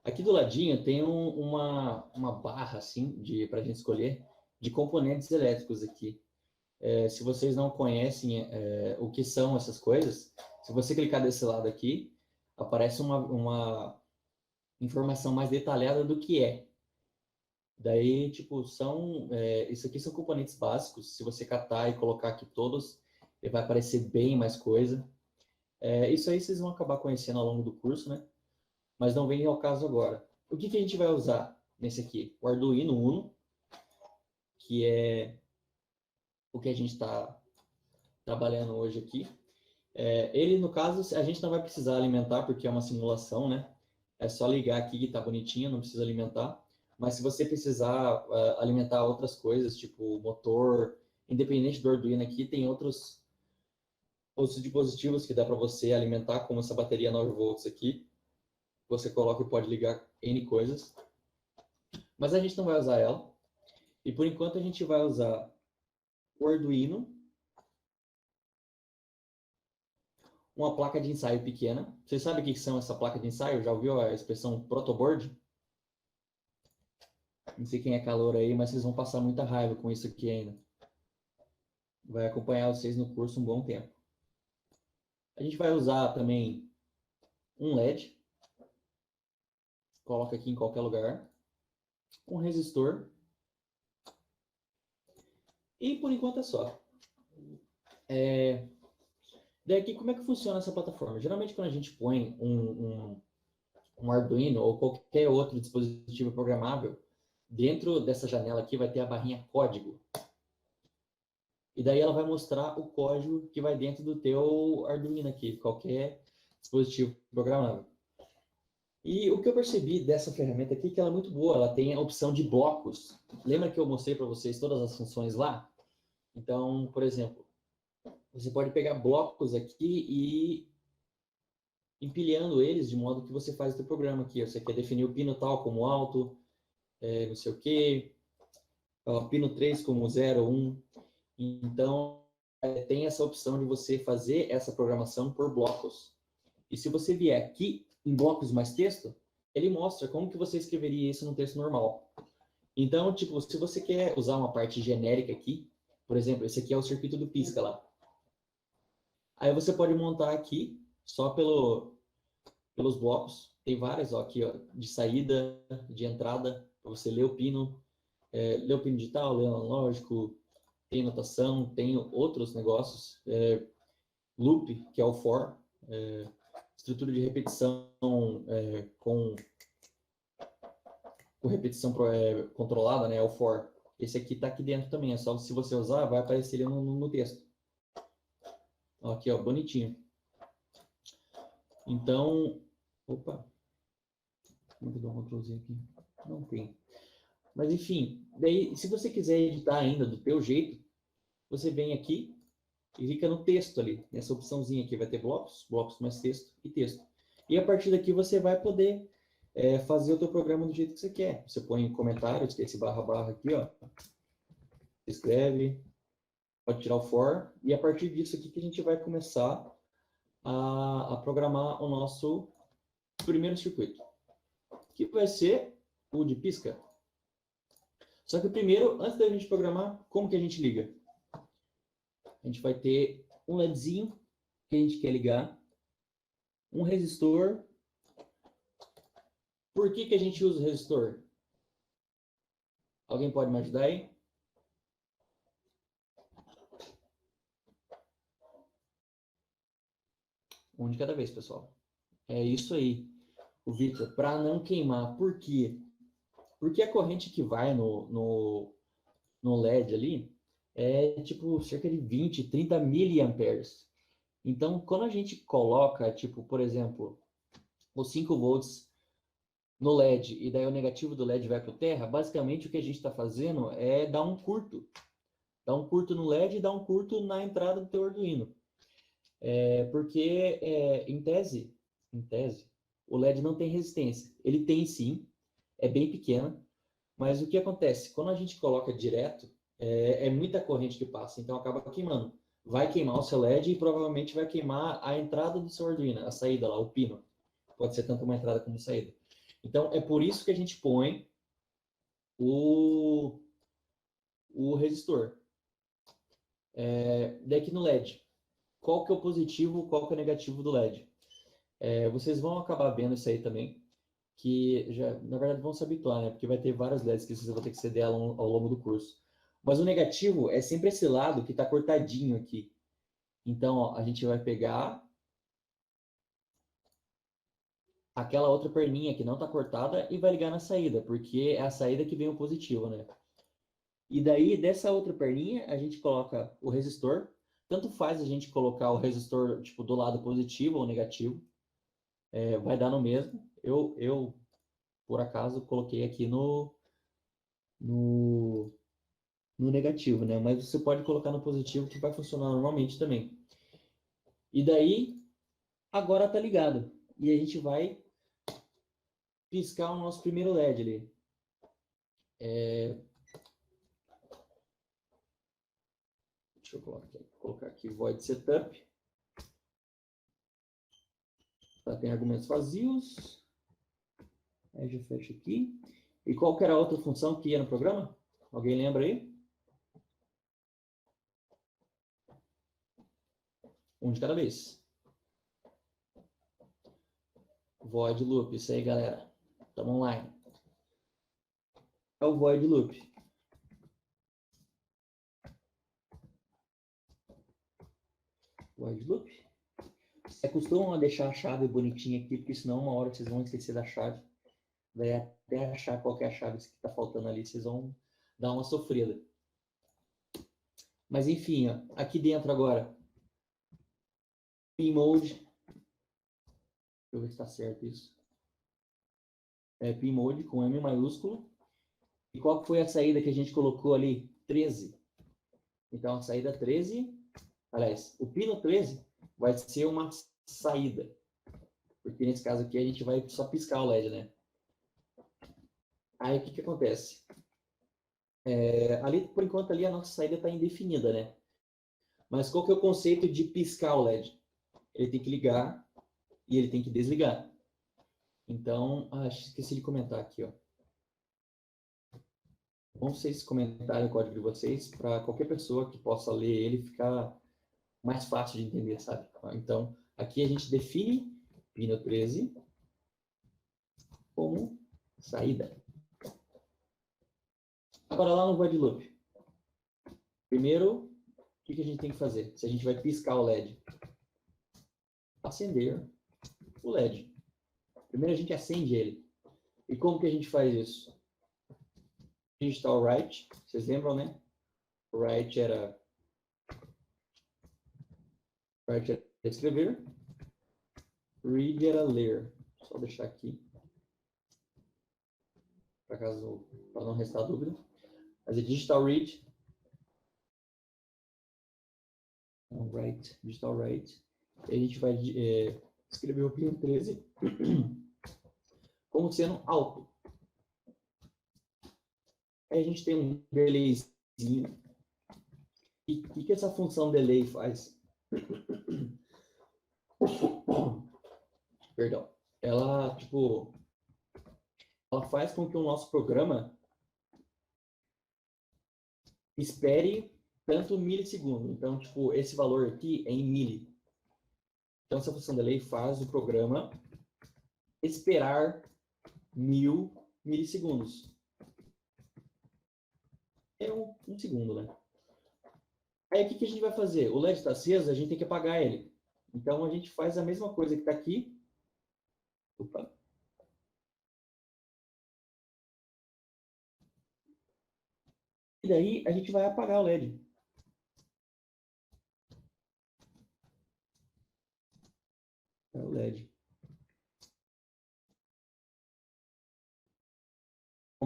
Aqui do ladinho tem uma barra assim para a gente escolher de componentes elétricos aqui. Se vocês não conhecem o que são essas coisas, se você clicar desse lado aqui, aparece uma informação mais detalhada do que é. Daí, tipo, isso aqui são componentes básicos. Se você catar e colocar aqui todos, vai aparecer bem mais coisa. Isso aí vocês vão acabar conhecendo ao longo do curso, né? Mas não vem ao caso agora. O que a gente vai usar nesse aqui? O Arduino Uno, que é o que a gente está trabalhando hoje aqui. Ele, no caso, a gente não vai precisar alimentar, porque é uma simulação, né? É só ligar aqui que está bonitinho, não precisa alimentar. Mas se você precisar alimentar outras coisas, tipo motor, independente do Arduino aqui, tem outros dispositivos que dá para você alimentar, como essa bateria 9 volts aqui. Você coloca e pode ligar N coisas. Mas a gente não vai usar ela. E por enquanto a gente vai usar o Arduino, uma placa de ensaio pequena. Vocês sabem o que são essa placa de ensaio? Já ouviu a expressão protoboard? Não sei quem é calor aí, mas vocês vão passar muita raiva com isso aqui ainda. Vai acompanhar vocês no curso um bom tempo. A gente vai usar também um LED. Coloca aqui em qualquer lugar. Um resistor. E por enquanto é só. Daí aqui, como é que funciona essa plataforma? Geralmente quando a gente põe um Arduino ou qualquer outro dispositivo programável, dentro dessa janela aqui vai ter a barrinha código. E daí ela vai mostrar o código que vai dentro do teu Arduino aqui, qualquer dispositivo programável. E o que eu percebi dessa ferramenta aqui é que ela é muito boa, ela tem a opção de blocos. Lembra que eu mostrei para vocês todas as funções lá? Então, por exemplo, você pode pegar blocos aqui e empilhando eles de modo que você faz o seu programa aqui. Você quer definir o pino tal como alto, não sei o quê, pino 3 como 0, 1. Então, tem essa opção de você fazer essa programação por blocos. E se você vier aqui em blocos mais texto, ele mostra como que você escreveria isso num texto normal. Então, tipo, se você quer usar uma parte genérica aqui, por exemplo, esse aqui é o circuito do pisca lá. Aí você pode montar aqui, só pelos blocos. Tem várias aqui, ó, de saída, de entrada, para você ler o pino digital, ler o analógico, tem notação, tem outros negócios. Loop, que é o for, estrutura de repetição com repetição controlada, né, é o for. Esse aqui está aqui dentro também, é só se você usar, vai aparecer ele no texto. Aqui, ó, bonitinho. Então, opa, como é que eu dou um Ctrl-Z aqui? Não tem. Mas enfim, daí, se você quiser editar ainda do teu jeito, você vem aqui e clica no texto ali, nessa opçãozinha aqui, vai ter blocos, blocos mais texto e texto. E a partir daqui você vai poder fazer o teu programa do jeito que você quer. Você põe comentários, que é esse barra aqui, ó. Escreve, pode tirar o for, e a partir disso aqui que a gente vai começar a programar o nosso primeiro circuito, que vai ser o de pisca. Só que primeiro, antes da gente programar, como que a gente liga? A gente vai ter um LEDzinho que a gente quer ligar, um resistor. Por que a gente usa o resistor? Alguém pode me ajudar aí? Um de cada vez, pessoal. É isso aí, o Victor, para não queimar. Por quê? Porque a corrente que vai no LED ali é tipo cerca de 20, 30 miliamperes. Então, quando a gente coloca, tipo, por exemplo, os 5 volts no LED e daí o negativo do LED vai para o terra, basicamente o que a gente está fazendo é dar um curto. Dar um curto no LED e dar um curto na entrada do teu Arduino. Porque, em tese, o LED não tem resistência. Ele tem sim, é bem pequena, mas o que acontece? Quando a gente coloca direto, é muita corrente que passa, então acaba queimando. Vai queimar o seu LED e provavelmente vai queimar a entrada do seu Arduino, a saída lá, o pino. Pode ser tanto uma entrada como saída. Então, é por isso que a gente põe o, o resistor. Daqui no LED, qual que é o positivo, qual que é o negativo do LED? Vocês vão acabar vendo isso aí também, que já, na verdade, vão se habituar, né? Porque vai ter várias LEDs que vocês vão ter que ceder ao longo do curso. Mas o negativo é sempre esse lado que está cortadinho aqui. Então, ó, a gente vai pegar aquela outra perninha que não está cortada e vai ligar na saída, porque é a saída que vem o positivo, né? E daí, dessa outra perninha, a gente coloca o resistor. Tanto faz a gente colocar o resistor tipo, do lado positivo ou negativo. Vai dar no mesmo. Eu, por acaso, coloquei aqui no, no negativo, né? Mas você pode colocar no positivo que vai funcionar normalmente também. E daí, agora tá ligado. E a gente vai piscar o nosso primeiro LED ali. Deixa eu colocar aqui void setup. Tá, tem argumentos vazios. Aí já fecha aqui. E qual que era a outra função que ia no programa? Alguém lembra aí? Um de cada vez. Void loop, isso aí, galera. Tamo online. É o void loop. Void loop. Costumam deixar a chave bonitinha aqui, porque senão uma hora vocês vão esquecer da chave. Daí até achar qual que é a chave que está faltando ali, vocês vão dar uma sofrida. Mas enfim, ó, aqui dentro agora, pin mode. Deixa eu ver se está certo isso. Pin mode com M maiúsculo. E qual que foi a saída que a gente colocou ali? 13. Então a saída 13, aliás, o pino 13 vai ser uma saída. Porque nesse caso aqui a gente vai só piscar o LED, né? Aí o que acontece? Ali, por enquanto, ali a nossa saída está indefinida, né? Mas qual que é o conceito de piscar o LED? Ele tem que ligar e ele tem que desligar. Então, esqueci de comentar aqui, ó. Bom vocês comentarem o código de vocês para qualquer pessoa que possa ler ele ficar mais fácil de entender, sabe? Então, aqui a gente define pino 13 como saída. Agora lá no void loop. Primeiro, o que a gente tem que fazer? Se a gente vai piscar o LED, acender o LED. Primeiro a gente acende ele. E como que a gente faz isso? Digital write, vocês lembram, né? Write era escrever, read era ler. Só deixar aqui, para não restar dúvida. Mas é digital read, write, digital write. E a gente vai escrever o pino 13 como sendo alto. Aí a gente tem um delayzinho. E o que essa função delay faz? Perdão. Ela faz com que o nosso programa espere tanto milissegundo. Então, esse valor aqui é em mili. Então, essa função delay faz o programa esperar 1000 milissegundos. É um segundo, né? Aí, o que a gente vai fazer? O LED está aceso, a gente tem que apagar ele. Então, a gente faz a mesma coisa que está aqui. Opa. E daí, a gente vai apagar o LED. É o LED.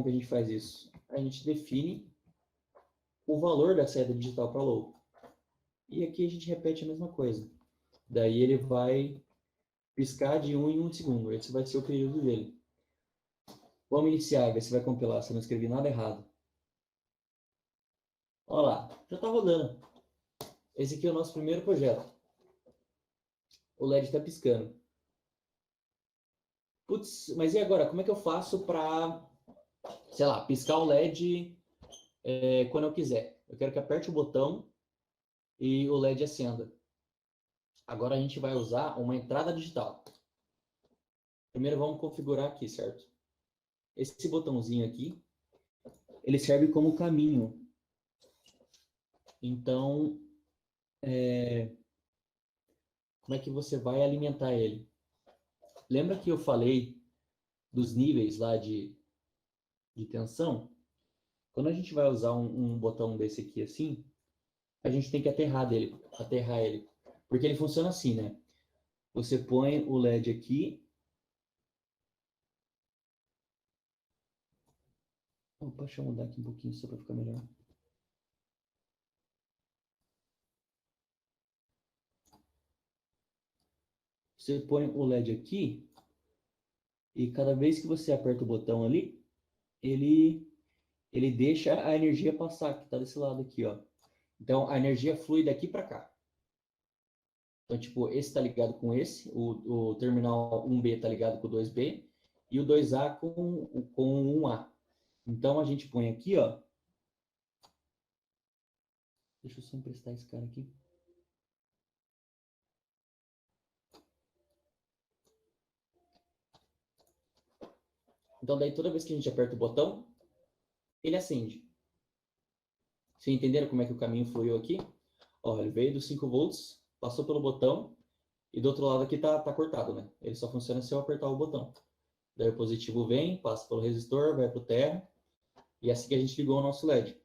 que a gente faz isso? A gente define o valor da saída digital para low. E aqui a gente repete a mesma coisa. Daí ele vai piscar de 1 em 1 segundo. Esse vai ser o período dele. Vamos iniciar, ver se vai compilar, se eu não escrevi nada errado. Olha lá, já está rodando. Esse aqui é o nosso primeiro projeto. O LED está piscando. Putz, mas e agora? Como é que eu faço para, sei lá, piscar o LED quando eu quiser? Eu quero que aperte o botão e o LED acenda. Agora a gente vai usar uma entrada digital. Primeiro vamos configurar aqui, certo? Esse botãozinho aqui, ele serve como caminho. Então, como é que você vai alimentar ele? Lembra que eu falei dos níveis lá de tensão? Quando a gente vai usar um botão desse aqui assim, a gente tem que aterrar ele. Porque ele funciona assim, né? Você põe o LED aqui. Opa, deixa eu mudar aqui um pouquinho só para ficar melhor. Você põe o LED aqui e cada vez que você aperta o botão ali, ele deixa a energia passar, que está desse lado aqui, ó. Então a energia flui daqui para cá. Então, tipo, esse está ligado com esse, o terminal 1B está ligado com o 2B e o 2A com o 1A. Então a gente põe aqui, ó. Deixa eu só emprestar esse cara aqui. Então daí toda vez que a gente aperta o botão, ele acende. Vocês entenderam como é que o caminho fluiu aqui? Ó, ele veio dos 5 volts, passou pelo botão e do outro lado aqui tá cortado, né? Ele só funciona se eu apertar o botão. Daí o positivo vem, passa pelo resistor, vai pro terra e é assim que a gente ligou o nosso LED.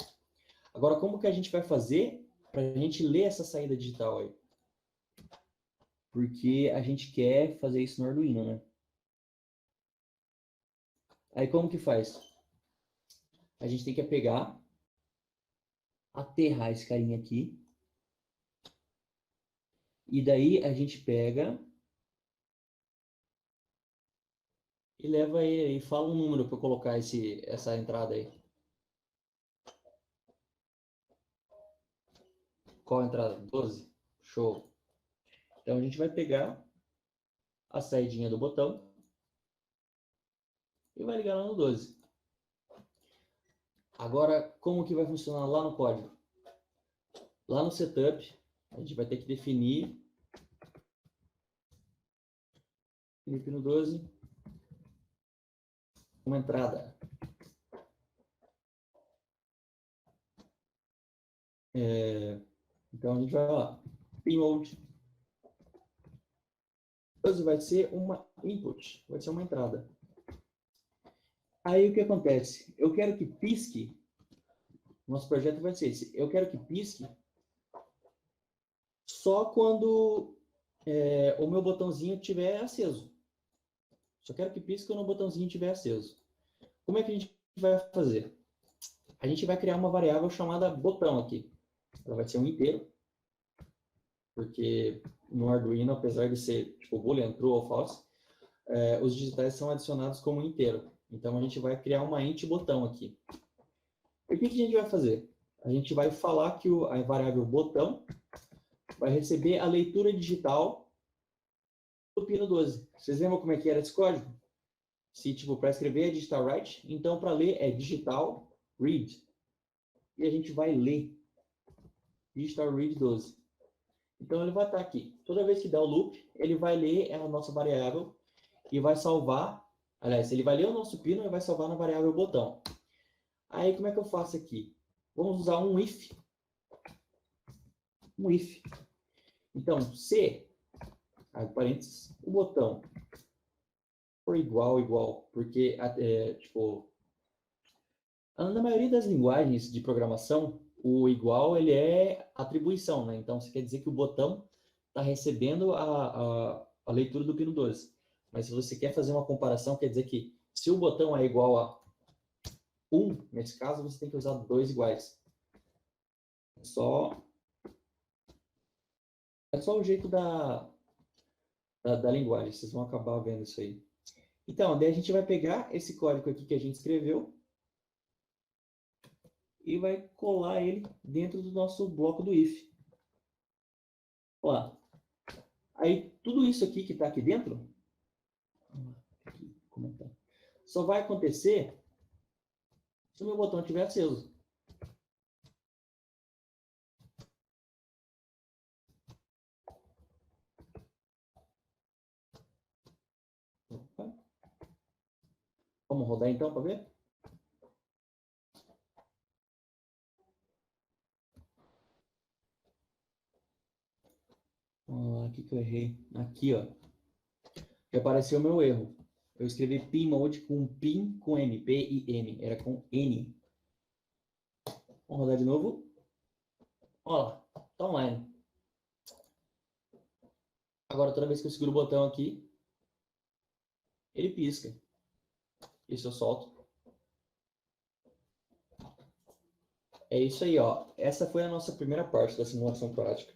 Agora, como que a gente vai fazer para a gente ler essa saída digital aí? Porque a gente quer fazer isso no Arduino, né? Aí como que faz? A gente tem que pegar, aterrar esse carinha aqui. E daí a gente pega e leva ele aí. Fala um número para colocar essa entrada aí. Qual a entrada? 12? Show. Então a gente vai pegar a saidinha do botão e vai ligar lá no 12. Agora, como que vai funcionar lá no código? Lá no setup, a gente vai ter que definir no pino 12 uma entrada. Então a gente vai lá, pin mode 12 vai ser uma input, vai ser uma entrada. Aí o que acontece? Eu quero que pisque, nosso projeto vai ser esse, eu quero que pisque só quando o meu botãozinho estiver aceso. Só quero que pisque quando o botãozinho estiver aceso. Como é que a gente vai fazer? A gente vai criar uma variável chamada botão aqui. Ela vai ser um inteiro, porque no Arduino, apesar de ser tipo boolean, true ou false, os digitais são adicionados como inteiro. Então a gente vai criar uma int botão aqui. E o que a gente vai fazer? A gente vai falar que a variável botão vai receber a leitura digital do pino 12. Vocês lembram como é que era esse código? Se tipo para escrever é digital write, então para ler é digital read. E a gente vai ler digital read 12. Então ele vai estar aqui. Toda vez que dá o loop, ele vai ler a nossa variável e vai salvar. Aliás, ele vai ler o nosso pino e vai salvar na variável botão. Aí como é que eu faço aqui? Vamos usar um if. Um if. Então, se, parênteses, o botão for igual, porque, tipo, na maioria das linguagens de programação, o igual ele é atribuição, né? Então, isso quer dizer que o botão está recebendo a leitura do pino 12. Mas se você quer fazer uma comparação, quer dizer que se o botão é igual a nesse caso, você tem que usar 2 iguais. É só o jeito da linguagem, vocês vão acabar vendo isso aí. Então, daí a gente vai pegar esse código aqui que a gente escreveu e vai colar ele dentro do nosso bloco do if. Olha lá. Aí, tudo isso aqui que está aqui dentro, só vai acontecer se o meu botão estiver aceso. Opa. Vamos rodar então para ver? Aqui que eu errei. Aqui, ó. Que apareceu o meu erro. Eu escrevi pin-mode com pin com M. P-I-N. Era com N. Vamos rodar de novo. Olha lá. Tá online. Agora, toda vez que eu seguro o botão aqui, ele pisca. Isso eu solto. É isso aí, ó. Essa foi a nossa primeira parte da simulação prática.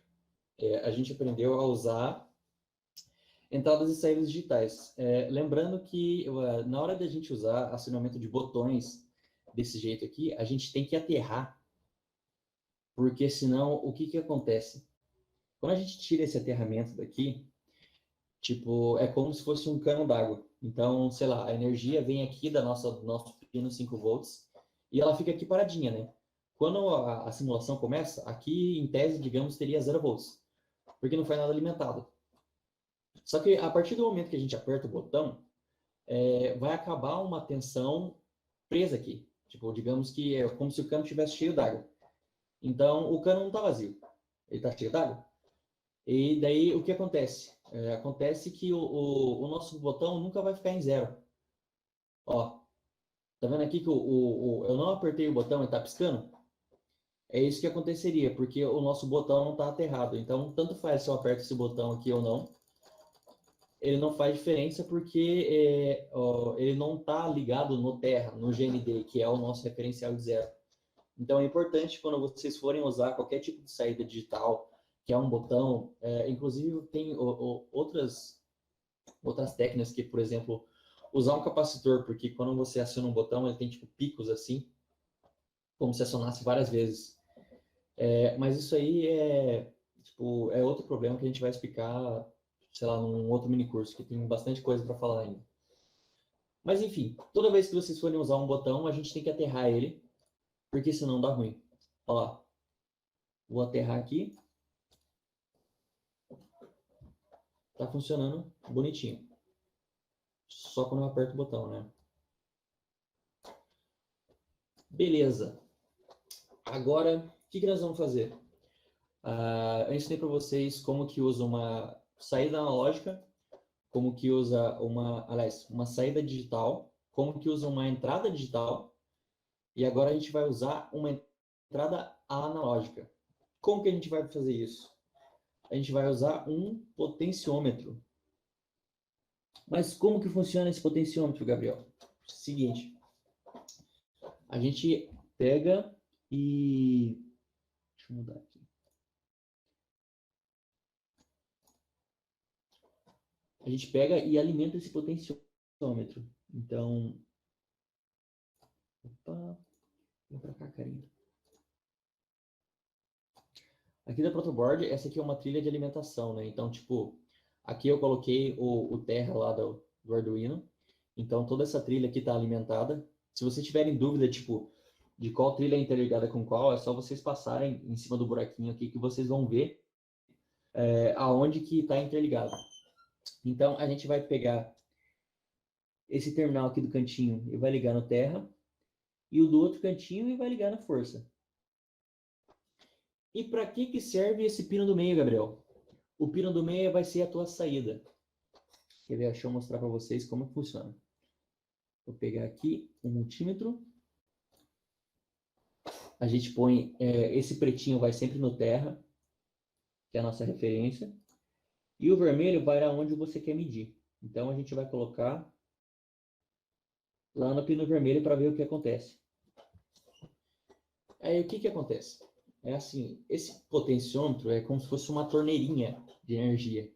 A gente aprendeu a usar entradas e saídas digitais. Lembrando que na hora da gente usar acionamento de botões desse jeito aqui, a gente tem que aterrar, porque senão o que acontece? Quando a gente tira esse aterramento daqui, tipo, é como se fosse um cano d'água. Então, sei lá, a energia vem aqui do nosso pino 5 volts e ela fica aqui paradinha, né? Quando a simulação começa, aqui em tese, digamos, teria 0 volts, porque não foi nada alimentado. Só que a partir do momento que a gente aperta o botão, vai acabar uma tensão presa aqui. Tipo, digamos que é como se o cano estivesse cheio d'água. Então, o cano não está vazio, ele está cheio d'água. E daí, o que acontece? Acontece que o nosso botão nunca vai ficar em 0. Ó, tá vendo aqui que eu não apertei o botão e está piscando? É isso que aconteceria, porque o nosso botão não está aterrado. Então, tanto faz se eu aperto esse botão aqui ou não, ele não faz diferença porque ele não está ligado no terra, no GND, que é o nosso referencial de 0. Então, é importante quando vocês forem usar qualquer tipo de saída digital, que é um botão, inclusive tem outras técnicas que, por exemplo, usar um capacitor, porque quando você aciona um botão, ele tem tipo picos assim, como se acionasse várias vezes. Mas isso aí é outro problema que a gente vai explicar, sei lá, num outro mini curso, que tem bastante coisa para falar ainda. Mas enfim, toda vez que vocês forem usar um botão, a gente tem que aterrar ele, porque senão dá ruim. Ó, vou aterrar aqui. Tá funcionando bonitinho. Só quando eu aperto o botão, né? Beleza. Agora, o que nós vamos fazer? Eu ensinei para vocês como que usa uma saída analógica, como que usa uma saída digital, como que usa uma entrada digital, e agora a gente vai usar uma entrada analógica. Como que a gente vai fazer isso? A gente vai usar um potenciômetro. Mas como que funciona esse potenciômetro, Gabriel? Seguinte, a gente pega e... Deixa eu mudar aqui. A gente pega e alimenta esse potenciômetro. Então, opa, vem pra cá, carinha. Aqui da protoboard, essa aqui é uma trilha de alimentação, né? Então, tipo, aqui eu coloquei o Terra lá do Arduino. Então, toda essa trilha aqui está alimentada. Se vocês tiverem dúvida, tipo, de qual trilha é interligada com qual, é só vocês passarem em cima do buraquinho aqui que vocês vão ver aonde que está interligado. Então, a gente vai pegar esse terminal aqui do cantinho e vai ligar no Terra, e o do outro cantinho e vai ligar na força. E para que serve esse pino do meio, Gabriel? O pino do meio vai ser a tua saída. Quer ver? Deixa eu mostrar para vocês como funciona. Vou pegar aqui o multímetro. A gente põe, esse pretinho vai sempre no Terra, que é a nossa referência. E o vermelho vai aonde você quer medir. Então a gente vai colocar lá no pino vermelho para ver o que acontece. Aí o que que acontece? É assim, esse potenciômetro é como se fosse uma torneirinha de energia,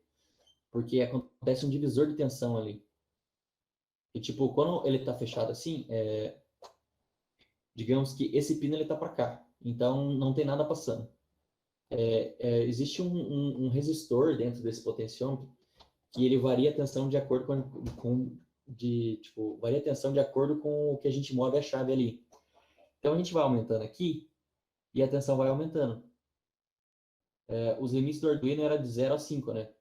porque acontece um divisor de tensão ali. E tipo, quando ele está fechado assim, digamos que esse pino ele está para cá, então não tem nada passando. Existe um resistor dentro desse potenciômetro que ele varia a tensão de acordo varia a tensão de acordo com o que a gente move a chave ali. Então a gente vai aumentando aqui e a tensão vai aumentando. Os limites do Arduino era de 0 a 5, né?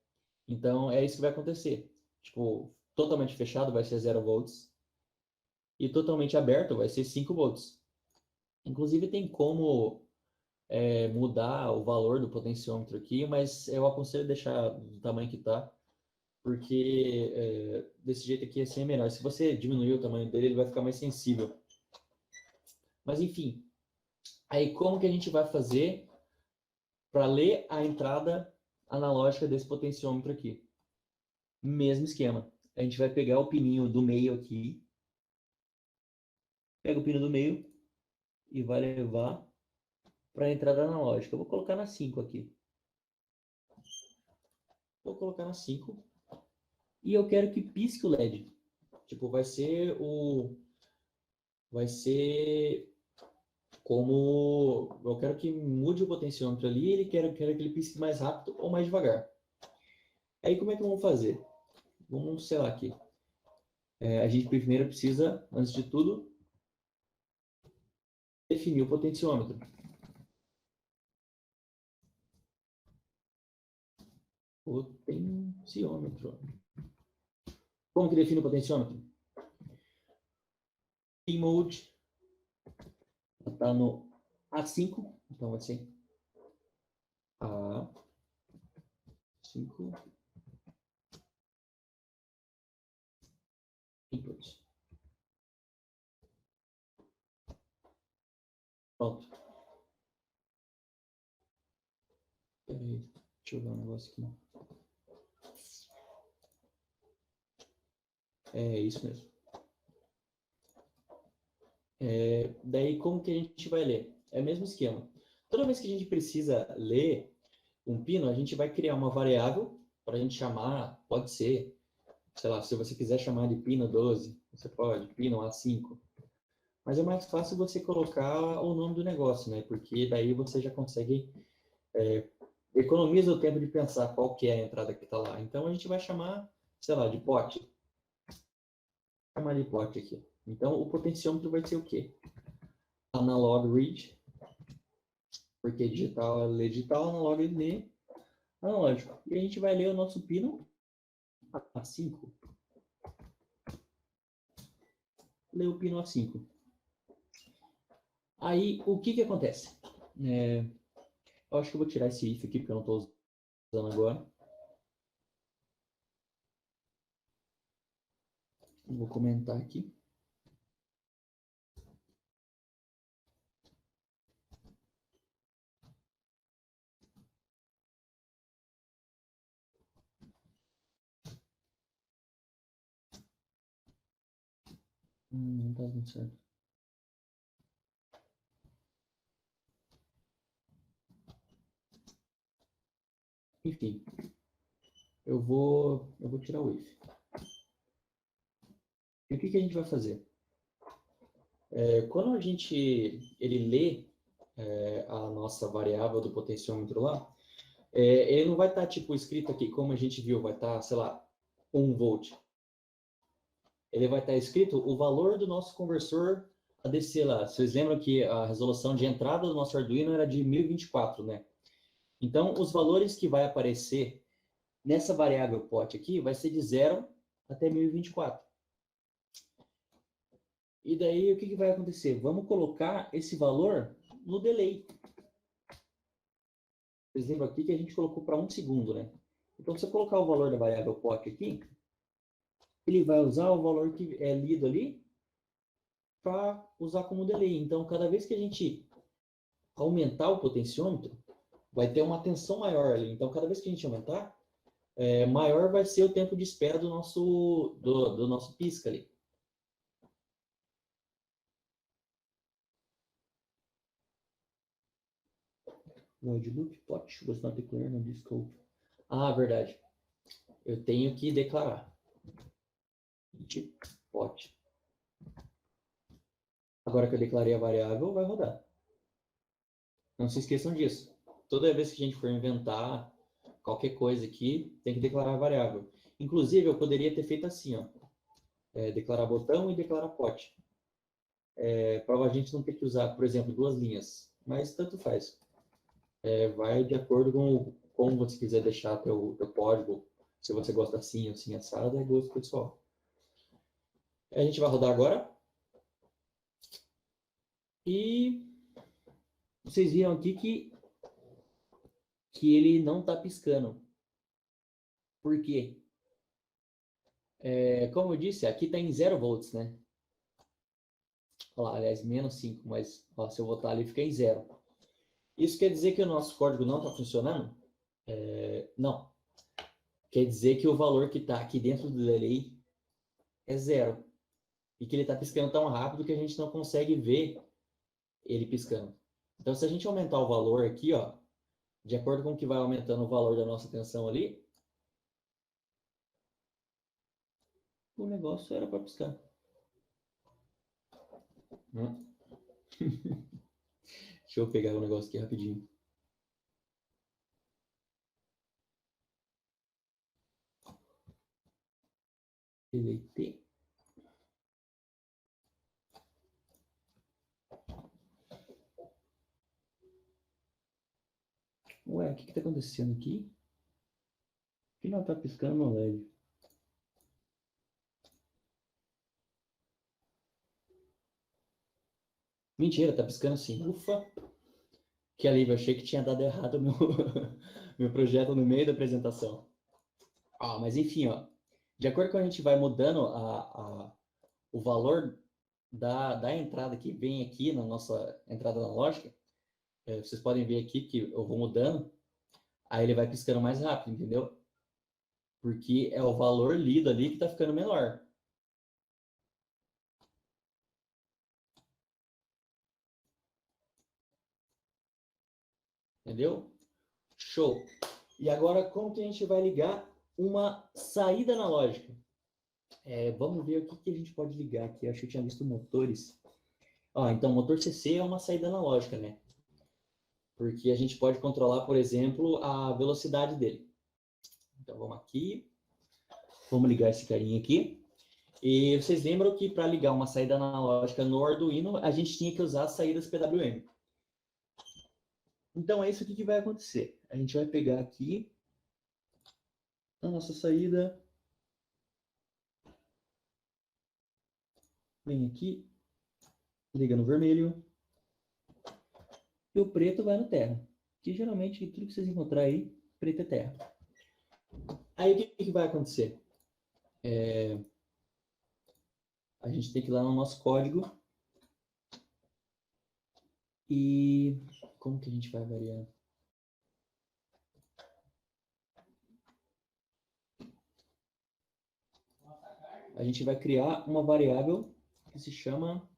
Então é isso que vai acontecer. Tipo, totalmente fechado vai ser 0 volts e totalmente aberto vai ser 5 volts. Inclusive tem como mudar o valor do potenciômetro aqui, mas eu aconselho deixar do tamanho que está, porque desse jeito aqui assim é melhor. Se você diminuir o tamanho dele, ele vai ficar mais sensível. Mas enfim, aí como que a gente vai fazer para ler a entrada analógica desse potenciômetro aqui? Mesmo esquema. A gente vai pegar o pininho do meio aqui, pega o pino do meio e vai levar para a entrada analógica. Eu vou colocar na 5 aqui. Vou colocar na 5 e eu quero que pisque o LED. Tipo, vai ser como eu quero que mude o potenciômetro ali, quero que ele pisque mais rápido ou mais devagar. Aí como é que vamos fazer? Vamos, sei lá, aqui. A gente primeiro precisa, antes de tudo, definir o potenciômetro. Potenciômetro. Como que define o potenciômetro? P mode está no A5, então vai ser A5 input. Pronto. Peraí, deixa eu ver um negócio aqui. É isso mesmo. Daí, como que a gente vai ler? É o mesmo esquema. Toda vez que a gente precisa ler um pino, a gente vai criar uma variável para a gente chamar, pode ser, sei lá, se você quiser chamar de pino 12, você pode, pino A5. Mas é mais fácil você colocar o nome do negócio, né? Porque daí você já consegue, economiza o tempo de pensar qual que é a entrada que está lá. Então a gente vai chamar, sei lá, de pote. Vou chamar de pote aqui. Então o potenciômetro vai ser o quê? Analog read, porque digital é ler digital, analog é ler analógico. E a gente vai ler o nosso pino A5. Ler o pino A5. Aí, o que que acontece? Eu acho que eu vou tirar esse if aqui, porque eu não estou usando agora. Vou comentar aqui. Não está dando certo. Enfim, eu vou tirar o if. E o que que a gente vai fazer? Quando ele lê a nossa variável do potenciômetro lá, ele não vai estar tipo escrito aqui, como a gente viu, vai estar, sei lá, 1 volt. Ele vai estar escrito o valor do nosso conversor ADC lá. Vocês lembram que a resolução de entrada do nosso Arduino era de 1024, né? Então, os valores que vai aparecer nessa variável pot aqui vai ser de 0 até 1024. E daí, o que vai acontecer? Vamos colocar esse valor no delay. Vocês lembram aqui que a gente colocou para 1 segundo, né? Então, se eu colocar o valor da variável pot aqui, ele vai usar o valor que é lido ali para usar como delay. Então, cada vez que a gente aumentar o potenciômetro, vai ter uma tensão maior ali. Então, cada vez que a gente aumentar, maior vai ser o tempo de espera do nosso pisca ali. Void loop pot was not declared on this scope. Ah, verdade. Eu tenho que declarar. Pot. Agora que eu declarei a variável, vai rodar. Não se esqueçam disso. Toda vez que a gente for inventar qualquer coisa aqui, tem que declarar a variável. Inclusive, eu poderia ter feito assim, ó. Declarar botão e declarar pot. Para a gente não ter que usar, por exemplo, duas linhas. Mas tanto faz. Vai de acordo com como você quiser deixar teu código. Se você gosta assim ou assim assado, é gosto pessoal. A gente vai rodar agora. E vocês viram aqui que ele não está piscando. Por quê? Como eu disse, aqui está em 0 volts, né? Olha lá, aliás, menos 5, mas ó, se eu botar ali, fica em 0. Isso quer dizer que o nosso código não está funcionando? Não. Quer dizer que o valor que está aqui dentro do delay é 0. E que ele está piscando tão rápido que a gente não consegue ver ele piscando. Então, se a gente aumentar o valor aqui, ó, de acordo com o que vai aumentando o valor da nossa tensão ali, o negócio era para piscar. Deixa eu pegar o negócio aqui rapidinho. Deleite. Ué, o que está acontecendo aqui? Por que não está piscando no LED? Mentira, tá piscando sim. Ufa! Que alívio, achei que tinha dado errado o meu, meu projeto no meio da apresentação. Mas enfim, ó, de acordo com a gente vai mudando o valor da entrada que vem aqui na nossa entrada analógica, vocês podem ver aqui que eu vou mudando, aí ele vai piscando mais rápido, entendeu? Porque é o valor lido ali que está ficando menor. Entendeu? Show! E agora, como que a gente vai ligar uma saída analógica? Vamos ver o que a gente pode ligar aqui. Eu acho que eu tinha visto motores. Então, motor CC é uma saída analógica, né? Porque a gente pode controlar, por exemplo, a velocidade dele. Então, vamos aqui. Vamos ligar esse carinha aqui. E vocês lembram que para ligar uma saída analógica no Arduino, a gente tinha que usar as saídas PWM. Então, é isso aqui que vai acontecer. A gente vai pegar aqui a nossa saída. Vem aqui. Liga no vermelho. E o preto vai no terra. Que geralmente tudo que vocês encontrarem aí, preto é terra. Aí o que vai acontecer? A gente tem que ir lá no nosso código. E como que a gente vai variar? A gente vai criar uma variável que se chama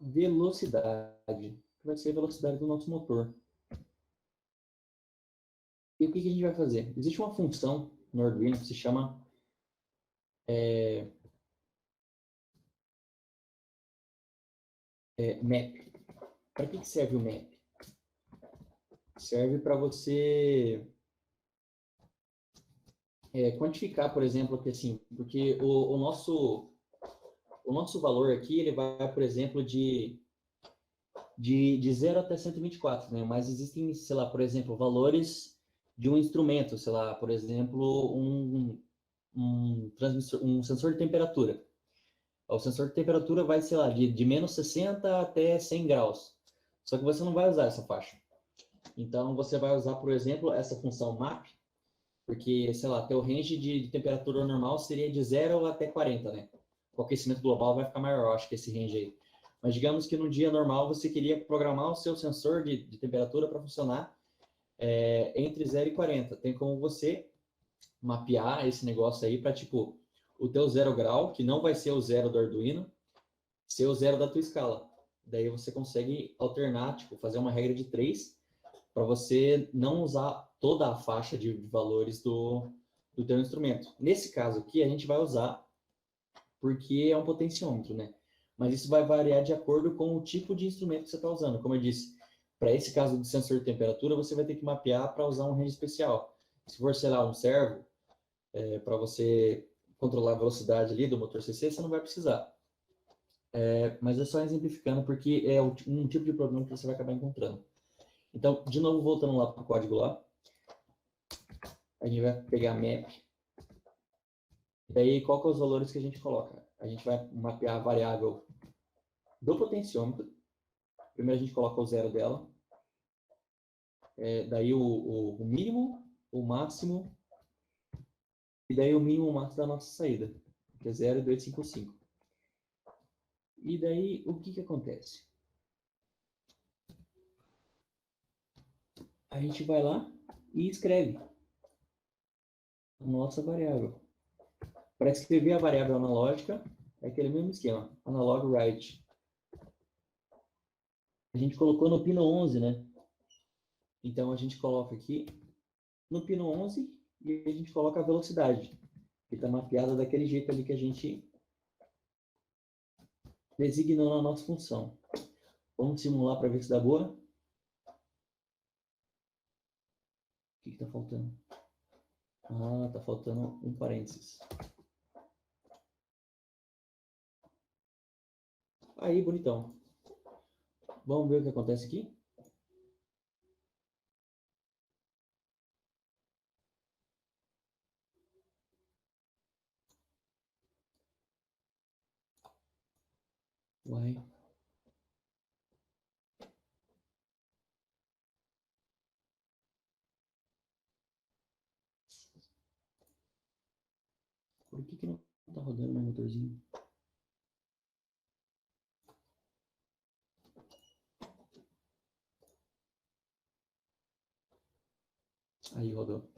velocidade, que vai ser a velocidade do nosso motor. E o que a gente vai fazer? Existe uma função no Arduino que se chama map. Para que serve o map? Serve para você quantificar, por exemplo, que assim, porque o nosso valor aqui, ele vai, por exemplo, de 0 até 124, né? Mas existem, sei lá, por exemplo, valores de um instrumento, sei lá, por exemplo, um sensor de temperatura. O sensor de temperatura vai, sei lá, de menos 60 até 100 graus. Só que você não vai usar essa faixa. Então, você vai usar, por exemplo, essa função map, porque, sei lá, teu range de temperatura normal seria de 0 até 40, né? O aquecimento global vai ficar maior, acho que esse range aí. Mas digamos que no dia normal você queria programar o seu sensor de temperatura para funcionar entre 0 e 40. Tem como você mapear esse negócio aí para, tipo, o teu 0 grau, que não vai ser o 0 do Arduino, ser o 0 da tua escala. Daí você consegue alternar, tipo, fazer uma regra de 3 para você não usar toda a faixa de valores do teu instrumento. Nesse caso aqui, a gente vai usar porque é um potenciômetro, né? Mas isso vai variar de acordo com o tipo de instrumento que você está usando. Como eu disse, para esse caso de sensor de temperatura, você vai ter que mapear para usar um range especial. Se for, sei lá, um servo, para você controlar a velocidade ali do motor CC, você não vai precisar. Mas é só exemplificando, porque é um tipo de problema que você vai acabar encontrando. Então, de novo, voltando lá para o código lá, a gente vai pegar map. E aí, qual que é os valores que a gente coloca? A gente vai mapear a variável do potenciômetro. Primeiro a gente coloca o zero dela. Daí o mínimo, o máximo, e daí o mínimo e o máximo da nossa saída, que é 0,255. E daí, o que acontece? A gente vai lá e escreve a nossa variável. Para escrever a variável analógica, é aquele mesmo esquema, analog write. A gente colocou no pino 11, né? Então, a gente coloca aqui no pino 11 e a gente coloca a velocidade, que está mapeada daquele jeito ali que a gente designou na nossa função. Vamos simular para ver se dá boa. O que está faltando? Ah, está faltando um parênteses. Aí, bonitão. Vamos ver o que acontece aqui? Uai. Por que não está rodando meu motorzinho? Aí, rodou.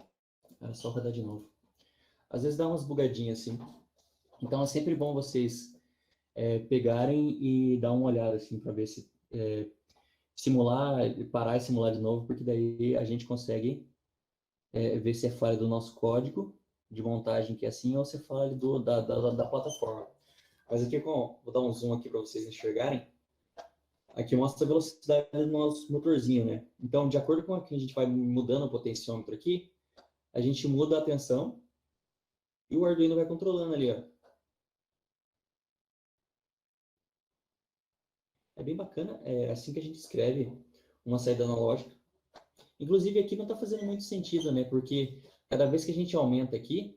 Era só rodar de novo. Às vezes dá umas bugadinhas assim. Então é sempre bom vocês pegarem e dar uma olhada assim para ver se simular, parar e simular de novo, porque daí a gente consegue ver se é falha do nosso código de montagem que é assim ou se é falha da plataforma. Mas aqui, vou dar um zoom aqui para vocês enxergarem. Aqui mostra a velocidade do nosso motorzinho, né? Então, de acordo com a que a gente vai mudando o potenciômetro aqui, a gente muda a tensão e o Arduino vai controlando ali, ó. É bem bacana, é assim que a gente escreve uma saída analógica. Inclusive aqui não está fazendo muito sentido, né? Porque cada vez que a gente aumenta aqui,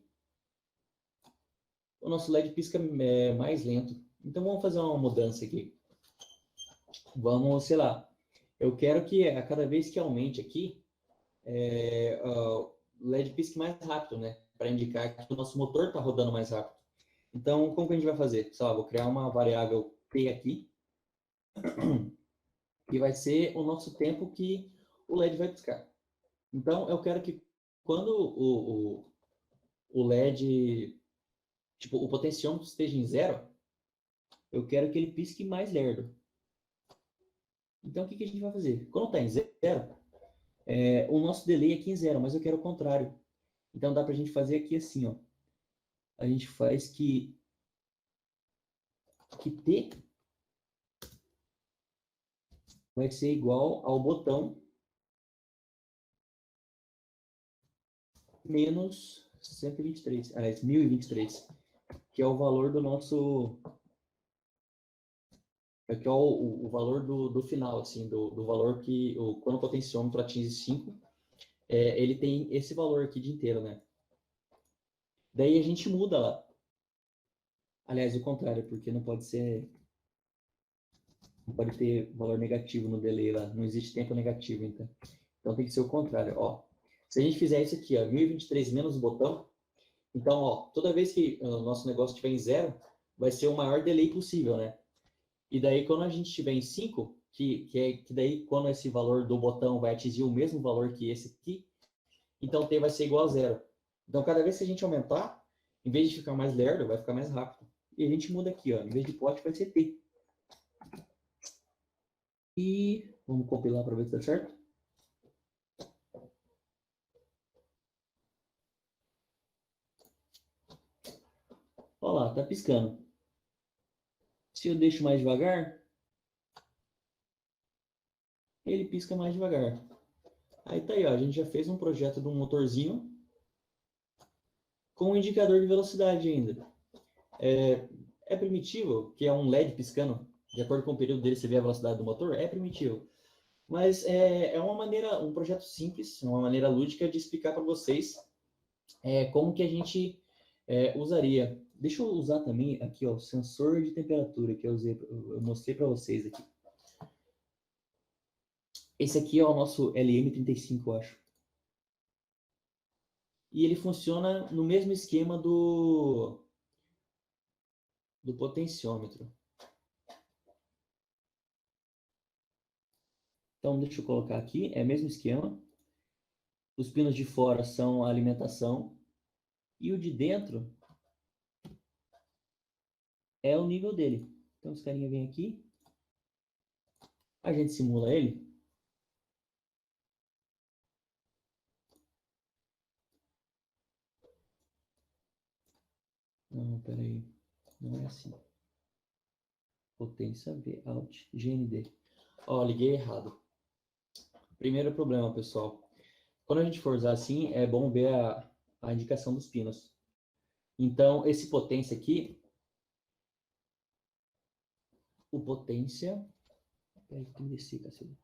o nosso LED pisca mais lento. Então vamos fazer uma mudança aqui. Vamos, sei lá, eu quero que a cada vez que aumente aqui, o LED pisque mais rápido, né? Para indicar que o nosso motor está rodando mais rápido. Então, como que a gente vai fazer? Sei lá, vou criar uma variável P aqui, que vai ser o nosso tempo que o LED vai piscar. Então, eu quero que quando o LED, tipo, o potenciômetro esteja em 0, eu quero que ele pisque mais lerdo. Então, o que a gente vai fazer? Quando está em 0, o nosso delay aqui em 0, mas eu quero o contrário. Então, dá para a gente fazer aqui assim, ó. A gente faz que T vai ser igual ao botão menos 123, aliás, 1023, que é o valor do nosso... que é o valor do final, assim, do valor que, quando o potenciômetro atinge 5, ele tem esse valor aqui de inteiro, né? Daí a gente muda lá. Aliás, o contrário, porque não pode ser... Não pode ter valor negativo no delay lá. Não existe tempo negativo, então. Então tem que ser o contrário, ó. Se a gente fizer isso aqui, ó, 1023 menos o botão, então, ó, toda vez que o nosso negócio estiver em 0, vai ser o maior delay possível, né? E daí, quando a gente estiver em 5, que daí, quando esse valor do botão vai atingir o mesmo valor que esse aqui, então T vai ser igual a 0. Então, cada vez que a gente aumentar, em vez de ficar mais lerdo, vai ficar mais rápido. E a gente muda aqui, ó, em vez de pote vai ser T. E vamos compilar para ver se dá certo. Olha lá, tá piscando. Se eu deixo mais devagar, ele pisca mais devagar. Aí tá aí, ó, a gente já fez um projeto de um motorzinho com um indicador de velocidade ainda. É primitivo, que é um LED piscando, de acordo com o período dele, você vê a velocidade do motor, é primitivo. Mas é uma maneira, um projeto simples, uma maneira lúdica de explicar para vocês como que a gente usaria. Deixa eu usar também aqui, ó, o sensor de temperatura que eu mostrei para vocês aqui. Esse aqui é o nosso LM35, eu acho. E ele funciona no mesmo esquema do potenciômetro. Então, deixa eu colocar aqui, é o mesmo esquema. Os pinos de fora são a alimentação e o de dentro é o nível dele. Então, os carinha vem aqui, a gente simula ele. Não, peraí, não é assim. Potência V, Alt, GND. Ó, liguei errado. Primeiro problema, pessoal. Quando a gente for usar assim, é bom ver a indicação dos pinos. Então, esse potência aqui, o potência... Peraí, que me desci, cacete.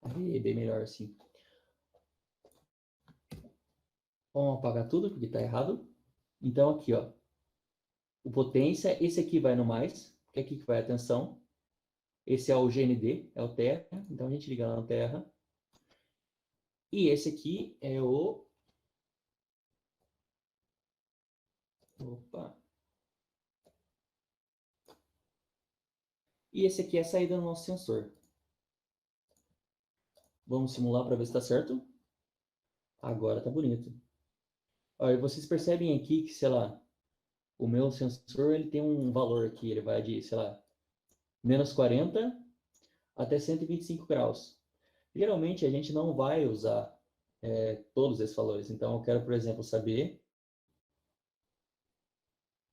Aí, bem melhor assim. Vamos apagar tudo, porque está errado. Então, aqui, ó. O potência, esse aqui vai no mais, que é aqui que vai a tensão. Esse é o GND, é o terra. Então, a gente liga lá no terra. E esse aqui é o... Opa! E esse aqui é a saída do nosso sensor. Vamos simular para ver se está certo. Agora tá bonito. Olha, vocês percebem aqui que, sei lá, o meu sensor ele tem um valor aqui, ele vai de, sei lá, menos 40 até 125 graus. Geralmente a gente não vai usar todos esses valores. Então eu quero, por exemplo, saber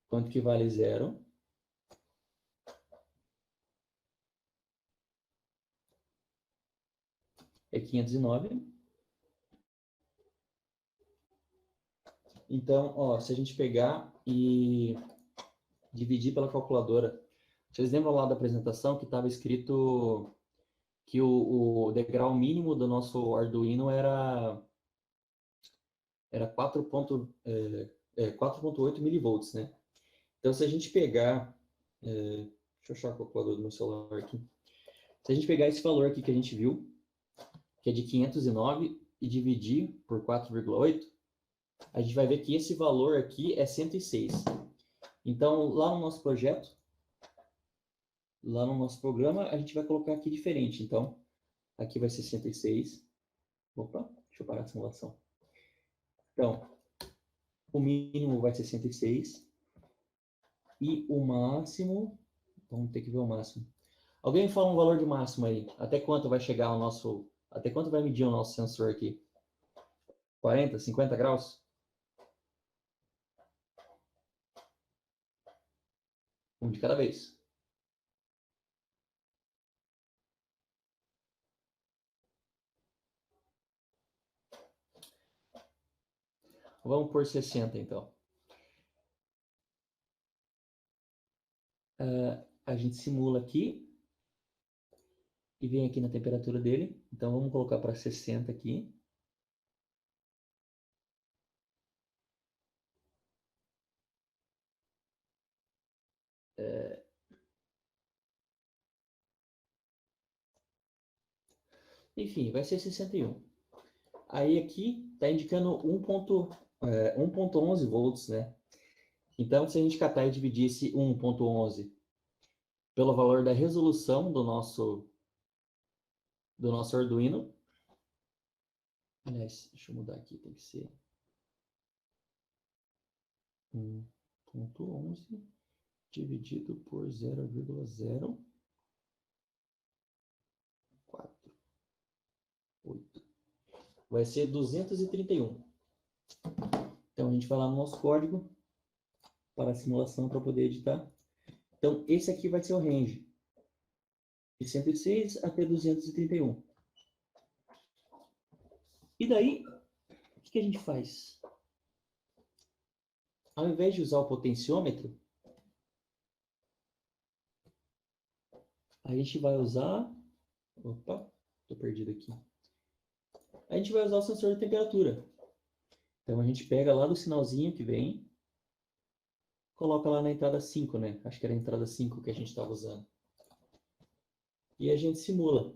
quanto que vale zero. É 509. Então, ó, se a gente pegar e dividir pela calculadora, vocês lembram lá da apresentação que estava escrito que o degrau mínimo do nosso Arduino era 4,8 milivolts, né? Então, se a gente pegar... deixa eu achar a calculadora do meu celular aqui. Se a gente pegar esse valor aqui que a gente viu, que é de 509, e dividir por 4,8, a gente vai ver que esse valor aqui é 106. Então, lá no nosso projeto, lá no nosso programa, a gente vai colocar aqui diferente. Então, aqui vai ser 106. Opa, deixa eu parar a simulação. Então, o mínimo vai ser 106. E o máximo, vamos ter que ver o máximo. Alguém fala um valor de máximo aí. Até quanto vai chegar o nosso... Até quanto vai medir o nosso sensor aqui? 40, 50 graus? Um de cada vez. Vamos por 60, então. A gente simula aqui e vem aqui na temperatura dele. Então, vamos colocar para 60 aqui. Enfim, vai ser 61. Aí aqui está indicando 1.11 volts, né? Então, se a gente catar e dividir esse 1.11 pelo valor da resolução do nosso Arduino. Aliás, deixa eu mudar aqui, tem que ser 1.11 dividido por 0,0. vai ser 231. Então, a gente vai lá no nosso código para a simulação para poder editar. Então, esse aqui vai ser o range. De 106 até 231. E daí, o que a gente faz? Ao invés de usar o potenciômetro, a gente vai usar... Opa, estou perdido aqui. A gente vai usar o sensor de temperatura. Então, a gente pega lá do sinalzinho que vem, coloca lá na entrada 5, né? Acho que era a entrada 5 que a gente estava usando. E a gente simula.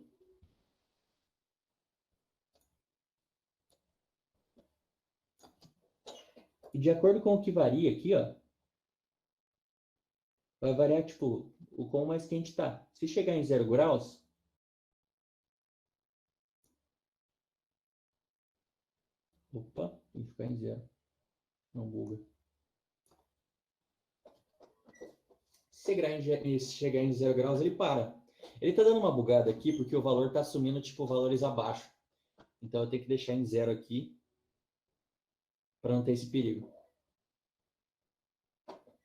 E de acordo com o que varia aqui, ó, vai variar, tipo, o quão mais quente tá. Se chegar em 0 graus, opa, tem que ficar em 0. Não buga. Se chegar em 0 graus, ele para. Ele tá dando uma bugada aqui porque o valor tá assumindo, tipo, valores abaixo. Então eu tenho que deixar em 0 aqui para não ter esse perigo.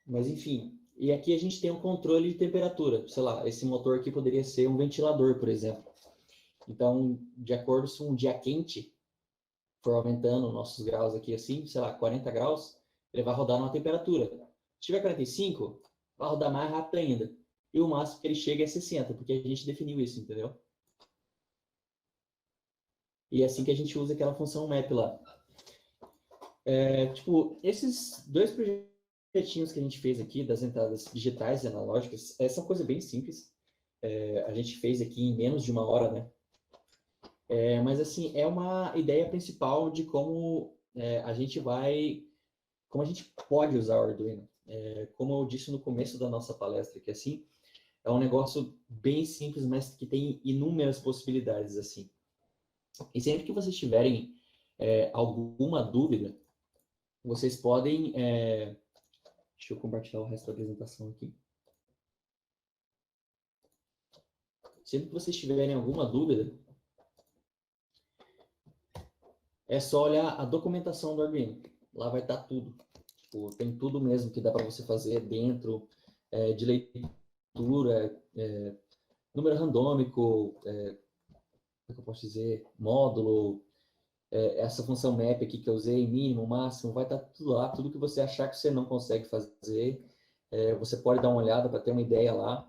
Mas enfim, e aqui a gente tem um controle de temperatura. Sei lá, esse motor aqui poderia ser um ventilador, por exemplo. Então, de acordo se um dia quente for aumentando nossos graus aqui assim, sei lá, 40 graus, ele vai rodar numa temperatura. Se tiver 45, vai rodar mais rápido ainda. E o máximo que ele chega é 60, porque a gente definiu isso, entendeu? E é assim que a gente usa aquela função map lá. Tipo, esses dois projetinhos que a gente fez aqui, das entradas digitais e analógicas, são coisa bem simples. A gente fez aqui em menos de 1 hora, né? Mas, assim, é uma ideia principal de como a gente pode usar o Arduino. Como eu disse no começo da nossa palestra, que, assim, é um negócio bem simples, mas que tem inúmeras possibilidades, assim. E sempre que vocês tiverem alguma dúvida, vocês podem... Deixa eu compartilhar o resto da apresentação aqui. Sempre que vocês tiverem alguma dúvida, é só olhar a documentação do Arduino. Lá vai estar tudo. Tipo, tem tudo mesmo que dá para você fazer dentro de leitura, número randômico, como é que eu posso dizer, módulo, essa função map aqui que eu usei, mínimo, máximo, vai estar tudo lá, tudo que você achar que você não consegue fazer, você pode dar uma olhada para ter uma ideia lá.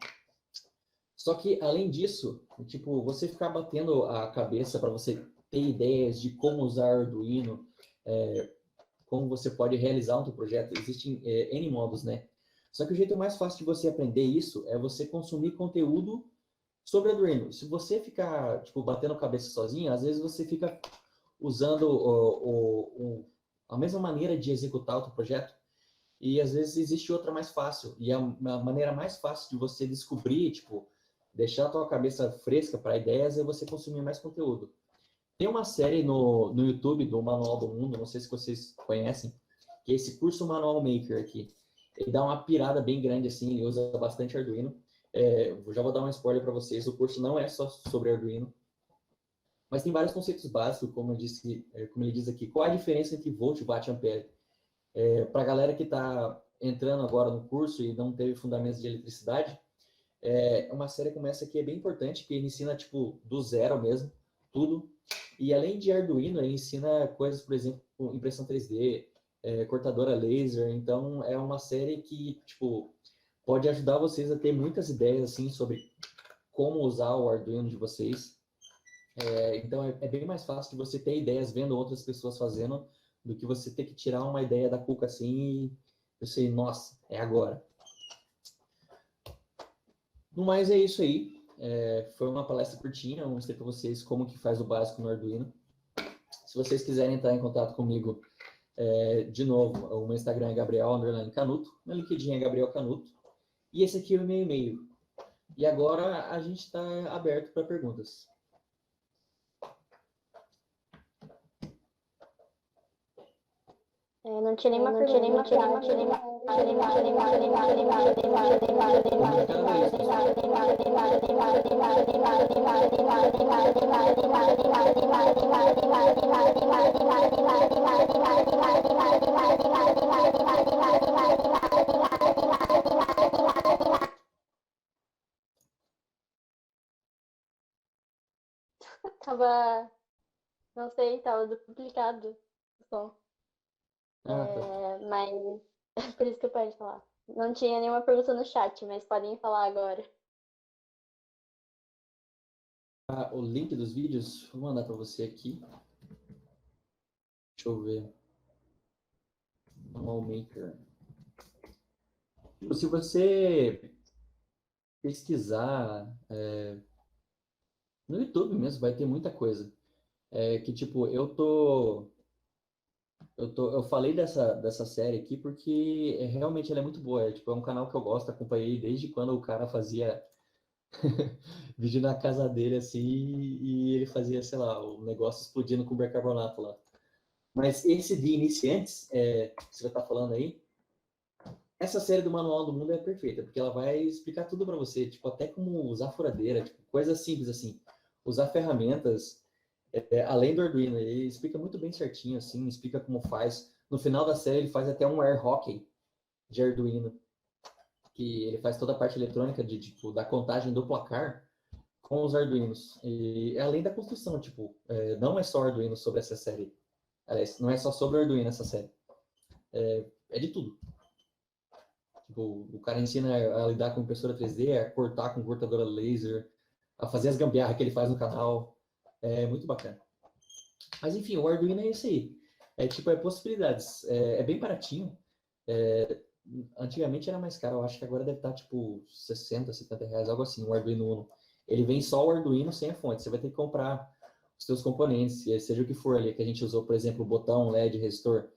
Só que, além disso, tipo, você ficar batendo a cabeça para você ter ideias de como usar Arduino, como você pode realizar um teu projeto, existem N modos, né? Só que o jeito mais fácil de você aprender isso é você consumir conteúdo sobre Arduino. Se você ficar, tipo, batendo a cabeça sozinho, às vezes você fica usando a mesma maneira de executar o teu projeto, e às vezes existe outra mais fácil. E a maneira mais fácil de você descobrir, tipo, deixar a tua cabeça fresca para ideias é você consumir mais conteúdo. Tem uma série no YouTube do Manual do Mundo, não sei se vocês conhecem, que é esse curso Manual Maker aqui. Ele dá uma pirada bem grande assim, ele usa bastante Arduino. Já vou dar um spoiler para vocês, o curso não é só sobre Arduino, mas tem vários conceitos básicos, como ele diz aqui. Qual a diferença entre volt e watt-ampere? Para a galera que está entrando agora no curso e não teve fundamentos de eletricidade, uma série como essa aqui é bem importante, que ele ensina, tipo, do zero mesmo, tudo. E além de Arduino, ele ensina coisas, por exemplo, impressão 3D, cortadora laser. Então, é uma série que, tipo, pode ajudar vocês a ter muitas ideias, assim, sobre como usar o Arduino de vocês. Então, é bem mais fácil de você ter ideias vendo outras pessoas fazendo do que você ter que tirar uma ideia da cuca assim e você, nossa, é agora. No mais, é isso aí. Foi uma palestra curtinha, eu mostrei para vocês como que faz o básico no Arduino. Se vocês quiserem entrar em contato comigo, de novo, o meu Instagram é Gabriel_Canuto, meu LinkedIn é Gabriel Canuto, e esse aqui é o meu e-mail. E agora a gente está aberto para perguntas. Não tinha nenhuma pergunta. Tava, não sei, tava duplicado o som. Ah, tá. Mas por isso que eu parei de falar. Não tinha nenhuma pergunta no chat, mas podem falar agora. Ah, o link dos vídeos, vou mandar para você aqui. Deixa eu ver. Manual Maker. Se você pesquisar no YouTube mesmo, vai ter muita coisa. Que tipo, eu falei dessa série aqui porque realmente ela é muito boa. Tipo, é um canal que eu gosto, acompanhei desde quando o cara fazia vídeo na casa dele assim e ele fazia, sei lá, o negócio explodindo com bicarbonato lá. Mas esse de iniciantes, que você está falando aí, essa série do Manual do Mundo é perfeita, porque ela vai explicar tudo para você, tipo, até como usar furadeira, tipo, coisas simples assim, usar ferramentas, além do Arduino, ele explica muito bem certinho, assim, explica como faz. No final da série ele faz até um air hockey de Arduino, que ele faz toda a parte eletrônica de, tipo, da contagem do placar com os Arduinos. E além da construção, tipo, não é só Arduino sobre essa série. Aliás, não é só sobre Arduino essa série. É de tudo. Tipo, o cara ensina a lidar com impressora 3D, a cortar com cortadora laser, a fazer as gambiarras que ele faz no canal. É muito bacana. Mas enfim, o Arduino é isso aí. É possibilidades. É bem baratinho. Antigamente era mais caro, eu acho que agora deve estar tipo 60, 70 reais, algo assim, o Arduino Uno. Ele vem só o Arduino sem a fonte. Você vai ter que comprar os seus componentes, seja o que for ali, que a gente usou, por exemplo, botão, LED, resistor.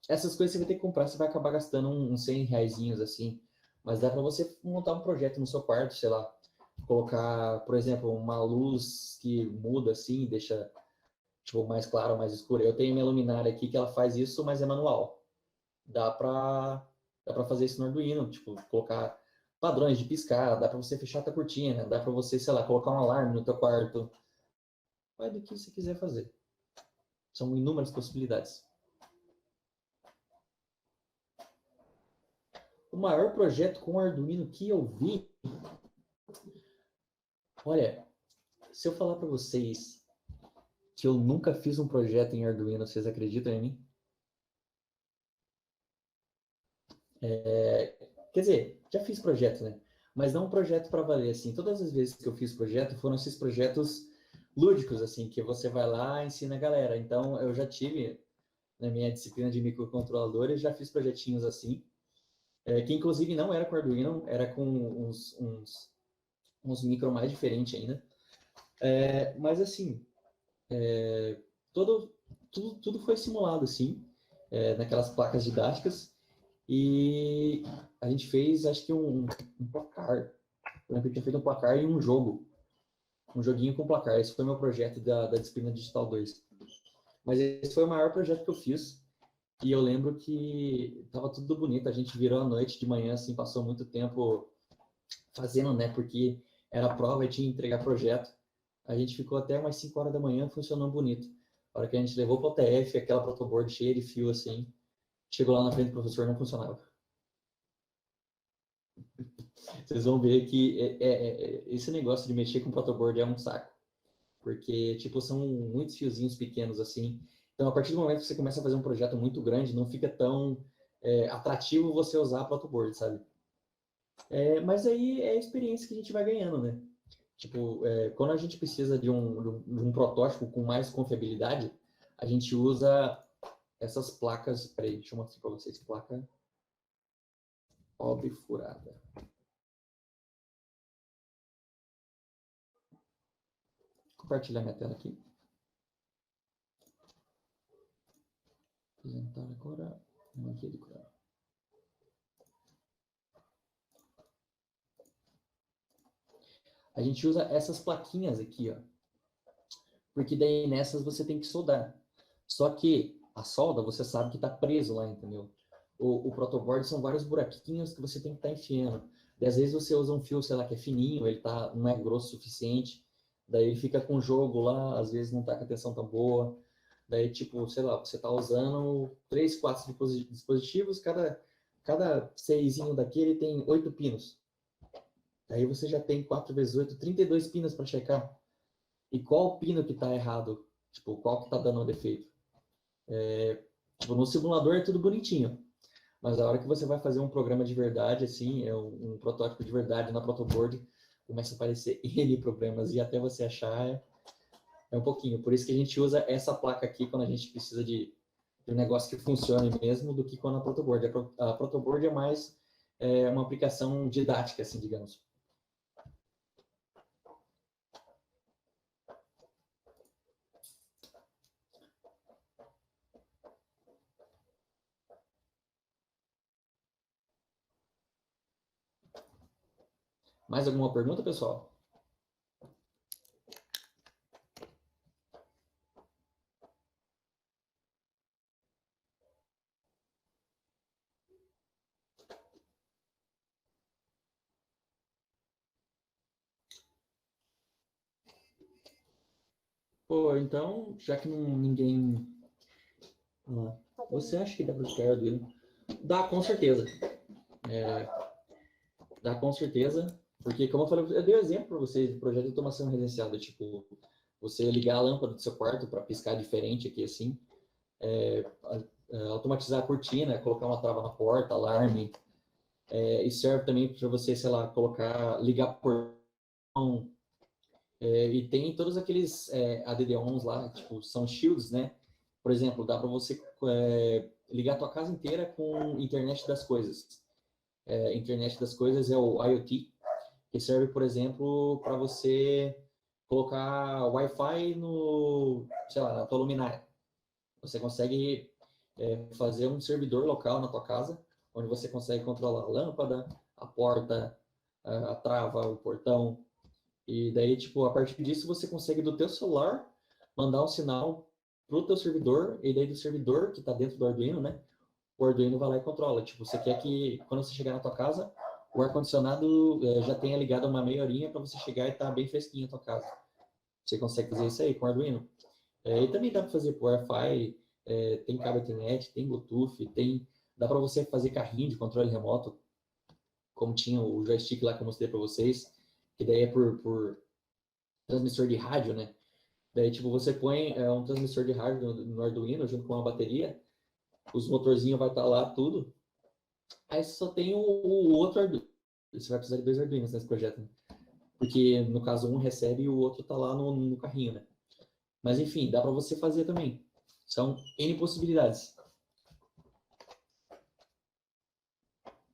Essas coisas você vai ter que comprar, você vai acabar gastando uns 100 reaisinhos assim. Mas dá para você montar um projeto no seu quarto, sei lá, colocar, por exemplo, uma luz que muda assim, deixa tipo mais claro ou mais escuro. Eu tenho minha luminária aqui que ela faz isso, mas é manual. Dá para fazer isso no Arduino, tipo, colocar padrões de piscar, dá para você fechar a tua cortina, dá para você, sei lá, colocar um alarme no teu quarto. Vai do que você quiser fazer. São inúmeras possibilidades. O maior projeto com Arduino que eu vi, olha, se eu falar para vocês que eu nunca fiz um projeto em Arduino, vocês acreditam em mim? Quer dizer, já fiz projeto, né? Mas não um projeto para valer, assim. Todas as vezes que eu fiz projeto, foram esses projetos lúdicos, assim, que você vai lá e ensina a galera. Então, eu já tive, na minha disciplina de microcontroladores, já fiz projetinhos assim, que inclusive não era com Arduino, era com uns micro mais diferentes ainda. Mas, assim, todo, tudo foi simulado, assim, naquelas placas didáticas. E a gente fez, acho que um placar. Eu lembro que eu tinha feito um placar e um jogo. Um joguinho com placar. Esse foi meu projeto da disciplina Digital 2. Mas esse foi o maior projeto que eu fiz. E eu lembro que tava tudo bonito. A gente virou à noite, de manhã, assim, passou muito tempo fazendo, né? Porque era prova e tinha que entregar projeto. A gente ficou até umas 5 horas da manhã funcionando bonito. A hora que a gente levou para o TF, aquela protoboard cheia de fio, assim, chegou lá na frente do professor, não funcionava. Vocês vão ver que esse negócio de mexer com protoboard é um saco. Porque, tipo, são muitos fiozinhos pequenos, assim. Então, a partir do momento que você começa a fazer um projeto muito grande, não fica tão atrativo você usar a protoboard, sabe? Mas aí é a experiência que a gente vai ganhando, né? Tipo, quando a gente precisa de um protótipo com mais confiabilidade, a gente usa essas placas. Peraí, deixa eu mostrar para vocês. Placa obfurada. Compartilhar minha tela aqui. Apresentar agora uma aqui do Chrome. A gente usa essas plaquinhas aqui, ó. Porque daí nessas você tem que soldar. Só que a solda, você sabe que está preso lá, entendeu? O protoboard são vários buraquinhos que você tem que estar enfiando. E às vezes você usa um fio, sei lá, que é fininho, ele não é grosso o suficiente. Daí ele fica com jogo lá, às vezes não está com a tensão tão boa. Daí, tipo, sei lá, você está usando 3, 4 dispositivos, cada seisinho daquele tem 8 pinos. Daí você já tem 4 vezes 8, 32 pinos para checar. e qual pino que está errado, tipo, qual que está dando o defeito. Tipo, no simulador é tudo bonitinho, mas a hora que você vai fazer um programa de verdade, assim, um protótipo de verdade na protoboard, começa a aparecer N problemas e até você achar um pouquinho. Por isso que a gente usa essa placa aqui quando a gente precisa de um negócio que funcione mesmo, do que quando a protoboard. A protoboard é mais uma aplicação didática, assim, digamos. Mais alguma pergunta, pessoal? Pô, então, já que ninguém... você acha que dá para criar Arduino? Dá, com certeza. Dá, com certeza. Porque, como eu falei, eu dei um exemplo para vocês do projeto de automação residencial. Tipo, você ligar a lâmpada do seu quarto para piscar diferente aqui, assim. Automatizar a cortina, colocar uma trava na porta, alarme. E serve também para você, sei lá, ligar portão. E tem todos aqueles ADD-ons lá, tipo, são shields, né? Por exemplo, dá para você ligar a tua casa inteira com internet das coisas. Internet das coisas é o IoT, que serve, por exemplo, para você colocar Wi-Fi sei lá, na tua luminária. Você consegue fazer um servidor local na tua casa, onde você consegue controlar a lâmpada, a porta, a trava, o portão. E daí, tipo, a partir disso você consegue do teu celular mandar um sinal pro teu servidor, e daí do servidor que está dentro do Arduino, né? O Arduino vai lá e controla. Tipo, você quer que quando você chegar na tua casa, o ar-condicionado já tenha ligado uma meia horinha para você chegar e estar bem fresquinho na tua casa. Você consegue fazer isso aí com o Arduino. E também dá para fazer por Wi-Fi, tem cabo Ethernet, tem Bluetooth, dá para você fazer carrinho de controle remoto, como tinha o joystick lá que eu mostrei para vocês, que daí é por transmissor de rádio, né? Daí, tipo, você põe um transmissor de rádio no Arduino junto com uma bateria, os motorzinhos vai estar lá, tudo. Aí você só tem o outro Arduino. Você vai precisar de 2 Arduinos nesse projeto, né? Porque, no caso, um recebe e o outro tá lá no carrinho, né? Mas, enfim, dá para você fazer também. São N possibilidades.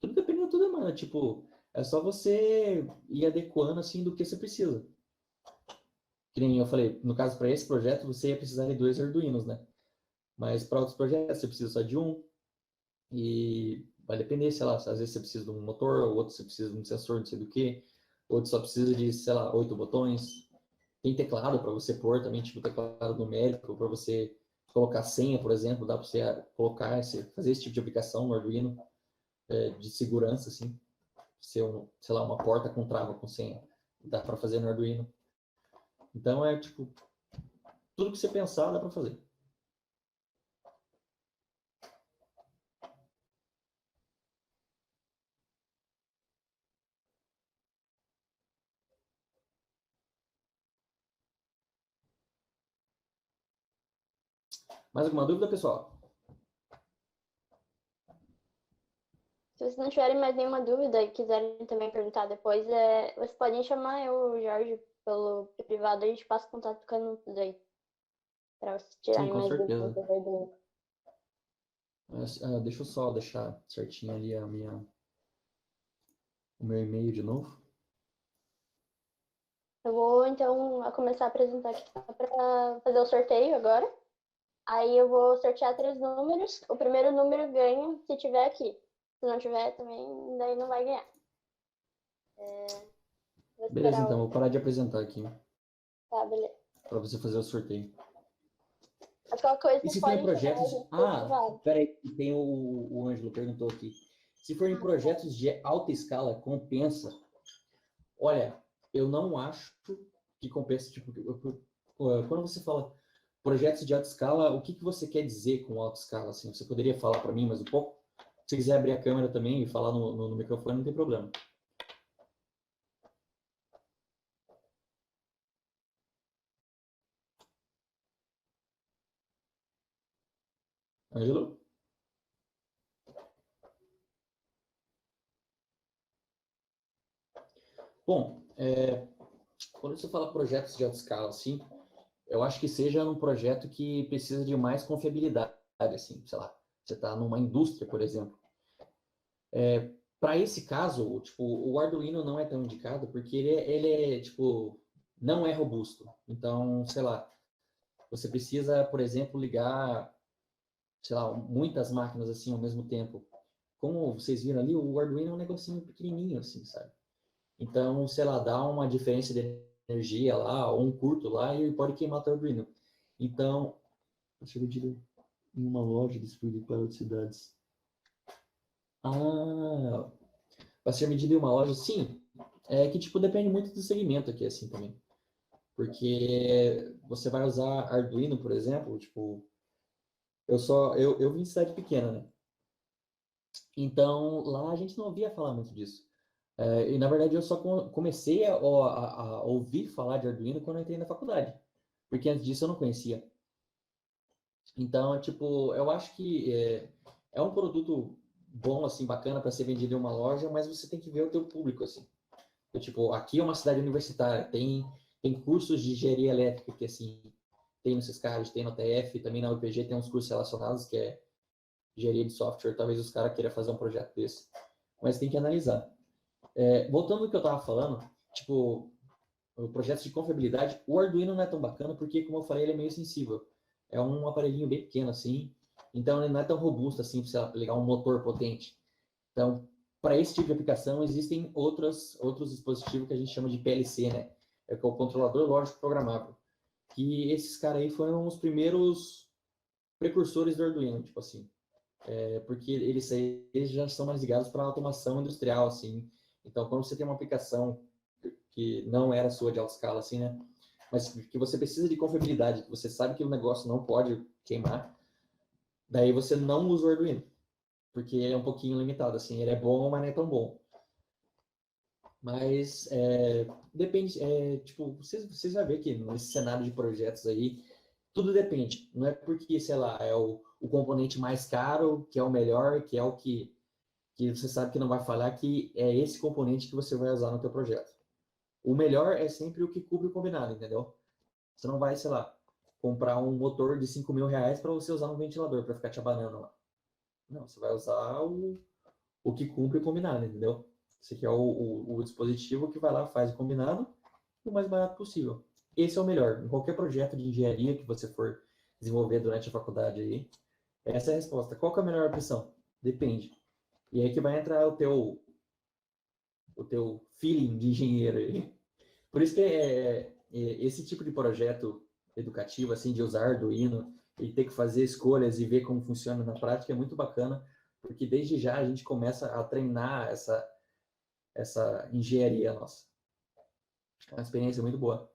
Tudo depende da tua demanda. Tipo, é só você ir adequando, assim, do que você precisa. Que nem eu falei, no caso, para esse projeto, você ia precisar de 2 Arduinos, né? Mas para outros projetos, você precisa só de um. E vai depender, sei lá, às vezes você precisa de um motor, ou outro você precisa de um sensor, não sei do que. Outro só precisa de, sei lá, 8 botões. Tem teclado para você pôr também, tipo teclado numérico, para você colocar senha, por exemplo, dá para você colocar, fazer esse tipo de aplicação no Arduino, de segurança, assim. Ser, sei lá, uma porta com trava com senha. Dá para fazer no Arduino. Então é tipo, tudo que você pensar dá para fazer. Mais alguma dúvida, pessoal? Se vocês não tiverem mais nenhuma dúvida e quiserem também perguntar depois, vocês podem chamar eu, o Jorge, pelo privado, a gente passa contato com a Nutus aí. Pra vocês Sim, tirarem com mais certeza. dúvidas aí do... Deixa eu só deixar certinho ali o meu e-mail de novo. Eu vou, então, começar a apresentar aqui para fazer o sorteio agora. Aí eu vou sortear 3 números. O primeiro número ganha se tiver aqui. Se não tiver, também daí não vai ganhar. Vou Beleza, esperar então, o... vou parar de apresentar aqui, Tá, beleza. para você fazer o sorteio. Mas qualquer coisa E vocês se for em podem chamar a projetos... gente por privado. peraí, tem o Ângelo perguntou aqui. Se for em projetos de alta escala, compensa? Olha, eu não acho que compensa, tipo, quando você fala projetos de alta escala, o que você quer dizer com alta escala? Assim, você poderia falar para mim mais um pouco? Se quiser abrir a câmera também e falar no microfone, não tem problema. Ângelo? Bom, quando você fala projetos de alta escala, assim, eu acho que seja num projeto que precisa de mais confiabilidade, assim, sei lá, você está numa indústria, por exemplo. Para esse caso, tipo, o Arduino não é tão indicado porque tipo, não é robusto. Então, sei lá, você precisa, por exemplo, ligar, sei lá, muitas máquinas assim ao mesmo tempo. Como vocês viram ali, o Arduino é um negocinho pequenininho, assim, sabe? Então, sei lá, dá uma diferença de energia lá, ou um curto lá, e pode queimar o Arduino. Então, deixa eu ver em uma loja distribuída para outras cidades. Ah, para ser medido em uma loja, sim. É que, tipo, depende muito do segmento aqui, assim, também. Porque você vai usar Arduino, por exemplo, tipo, eu vim de cidade pequena, né? Então, lá a gente não ouvia falar muito disso. E, na verdade, eu só comecei a ouvir falar de Arduino quando eu entrei na faculdade. Porque antes disso eu não conhecia. Então, tipo, eu acho que é um produto bom, assim, bacana para ser vendido em uma loja, mas você tem que ver o teu público, assim. Tipo, aqui é uma cidade universitária, tem cursos de engenharia elétrica que, assim, tem no Ciscard, tem no TF, também na UPG tem uns cursos relacionados que é engenharia de software, talvez os caras queiram fazer um projeto desse. Mas tem que analisar. Voltando ao que eu estava falando, tipo, o projeto de confiabilidade, o Arduino não é tão bacana porque, como eu falei, ele é meio sensível. É um aparelhinho bem pequeno assim, então ele não é tão robusto assim para ligar um motor potente. Então, para esse tipo de aplicação, existem outros dispositivos que a gente chama de PLC, né? É que é o controlador lógico programável. Que esses caras aí foram os primeiros precursores do Arduino, tipo assim. Porque eles já são mais ligados para automação industrial, assim. Então, quando você tem uma aplicação que não era sua de alta escala, assim, né? Mas que você precisa de confiabilidade, que você sabe que o negócio não pode queimar, daí você não usa o Arduino, porque ele é um pouquinho limitado, assim. Ele é bom, mas não é tão bom. Mas depende, tipo, vocês vão ver que nesse cenário de projetos aí, tudo depende. Não é porque, sei lá, é o componente mais caro, que é o melhor, que é o que você sabe que não vai falhar, que é esse componente que você vai usar no teu projeto. O melhor é sempre o que cubre o combinado, entendeu? Você não vai, sei lá, comprar um motor de 5.000 reais para você usar no ventilador, para ficar te abanando lá. Não, você vai usar o que cumpre o combinado, entendeu? Esse aqui é o dispositivo que vai lá, faz o combinado o mais barato possível. Esse é o melhor. Em qualquer projeto de engenharia que você for desenvolver durante a faculdade aí, essa é a resposta. Qual que é a melhor opção? Depende. E aí que vai entrar o teu feeling de engenheiro aí. Por isso que esse tipo de projeto educativo, assim, de usar Arduino e ter que fazer escolhas e ver como funciona na prática é muito bacana, porque desde já a gente começa a treinar essa engenharia nossa. É uma experiência muito boa.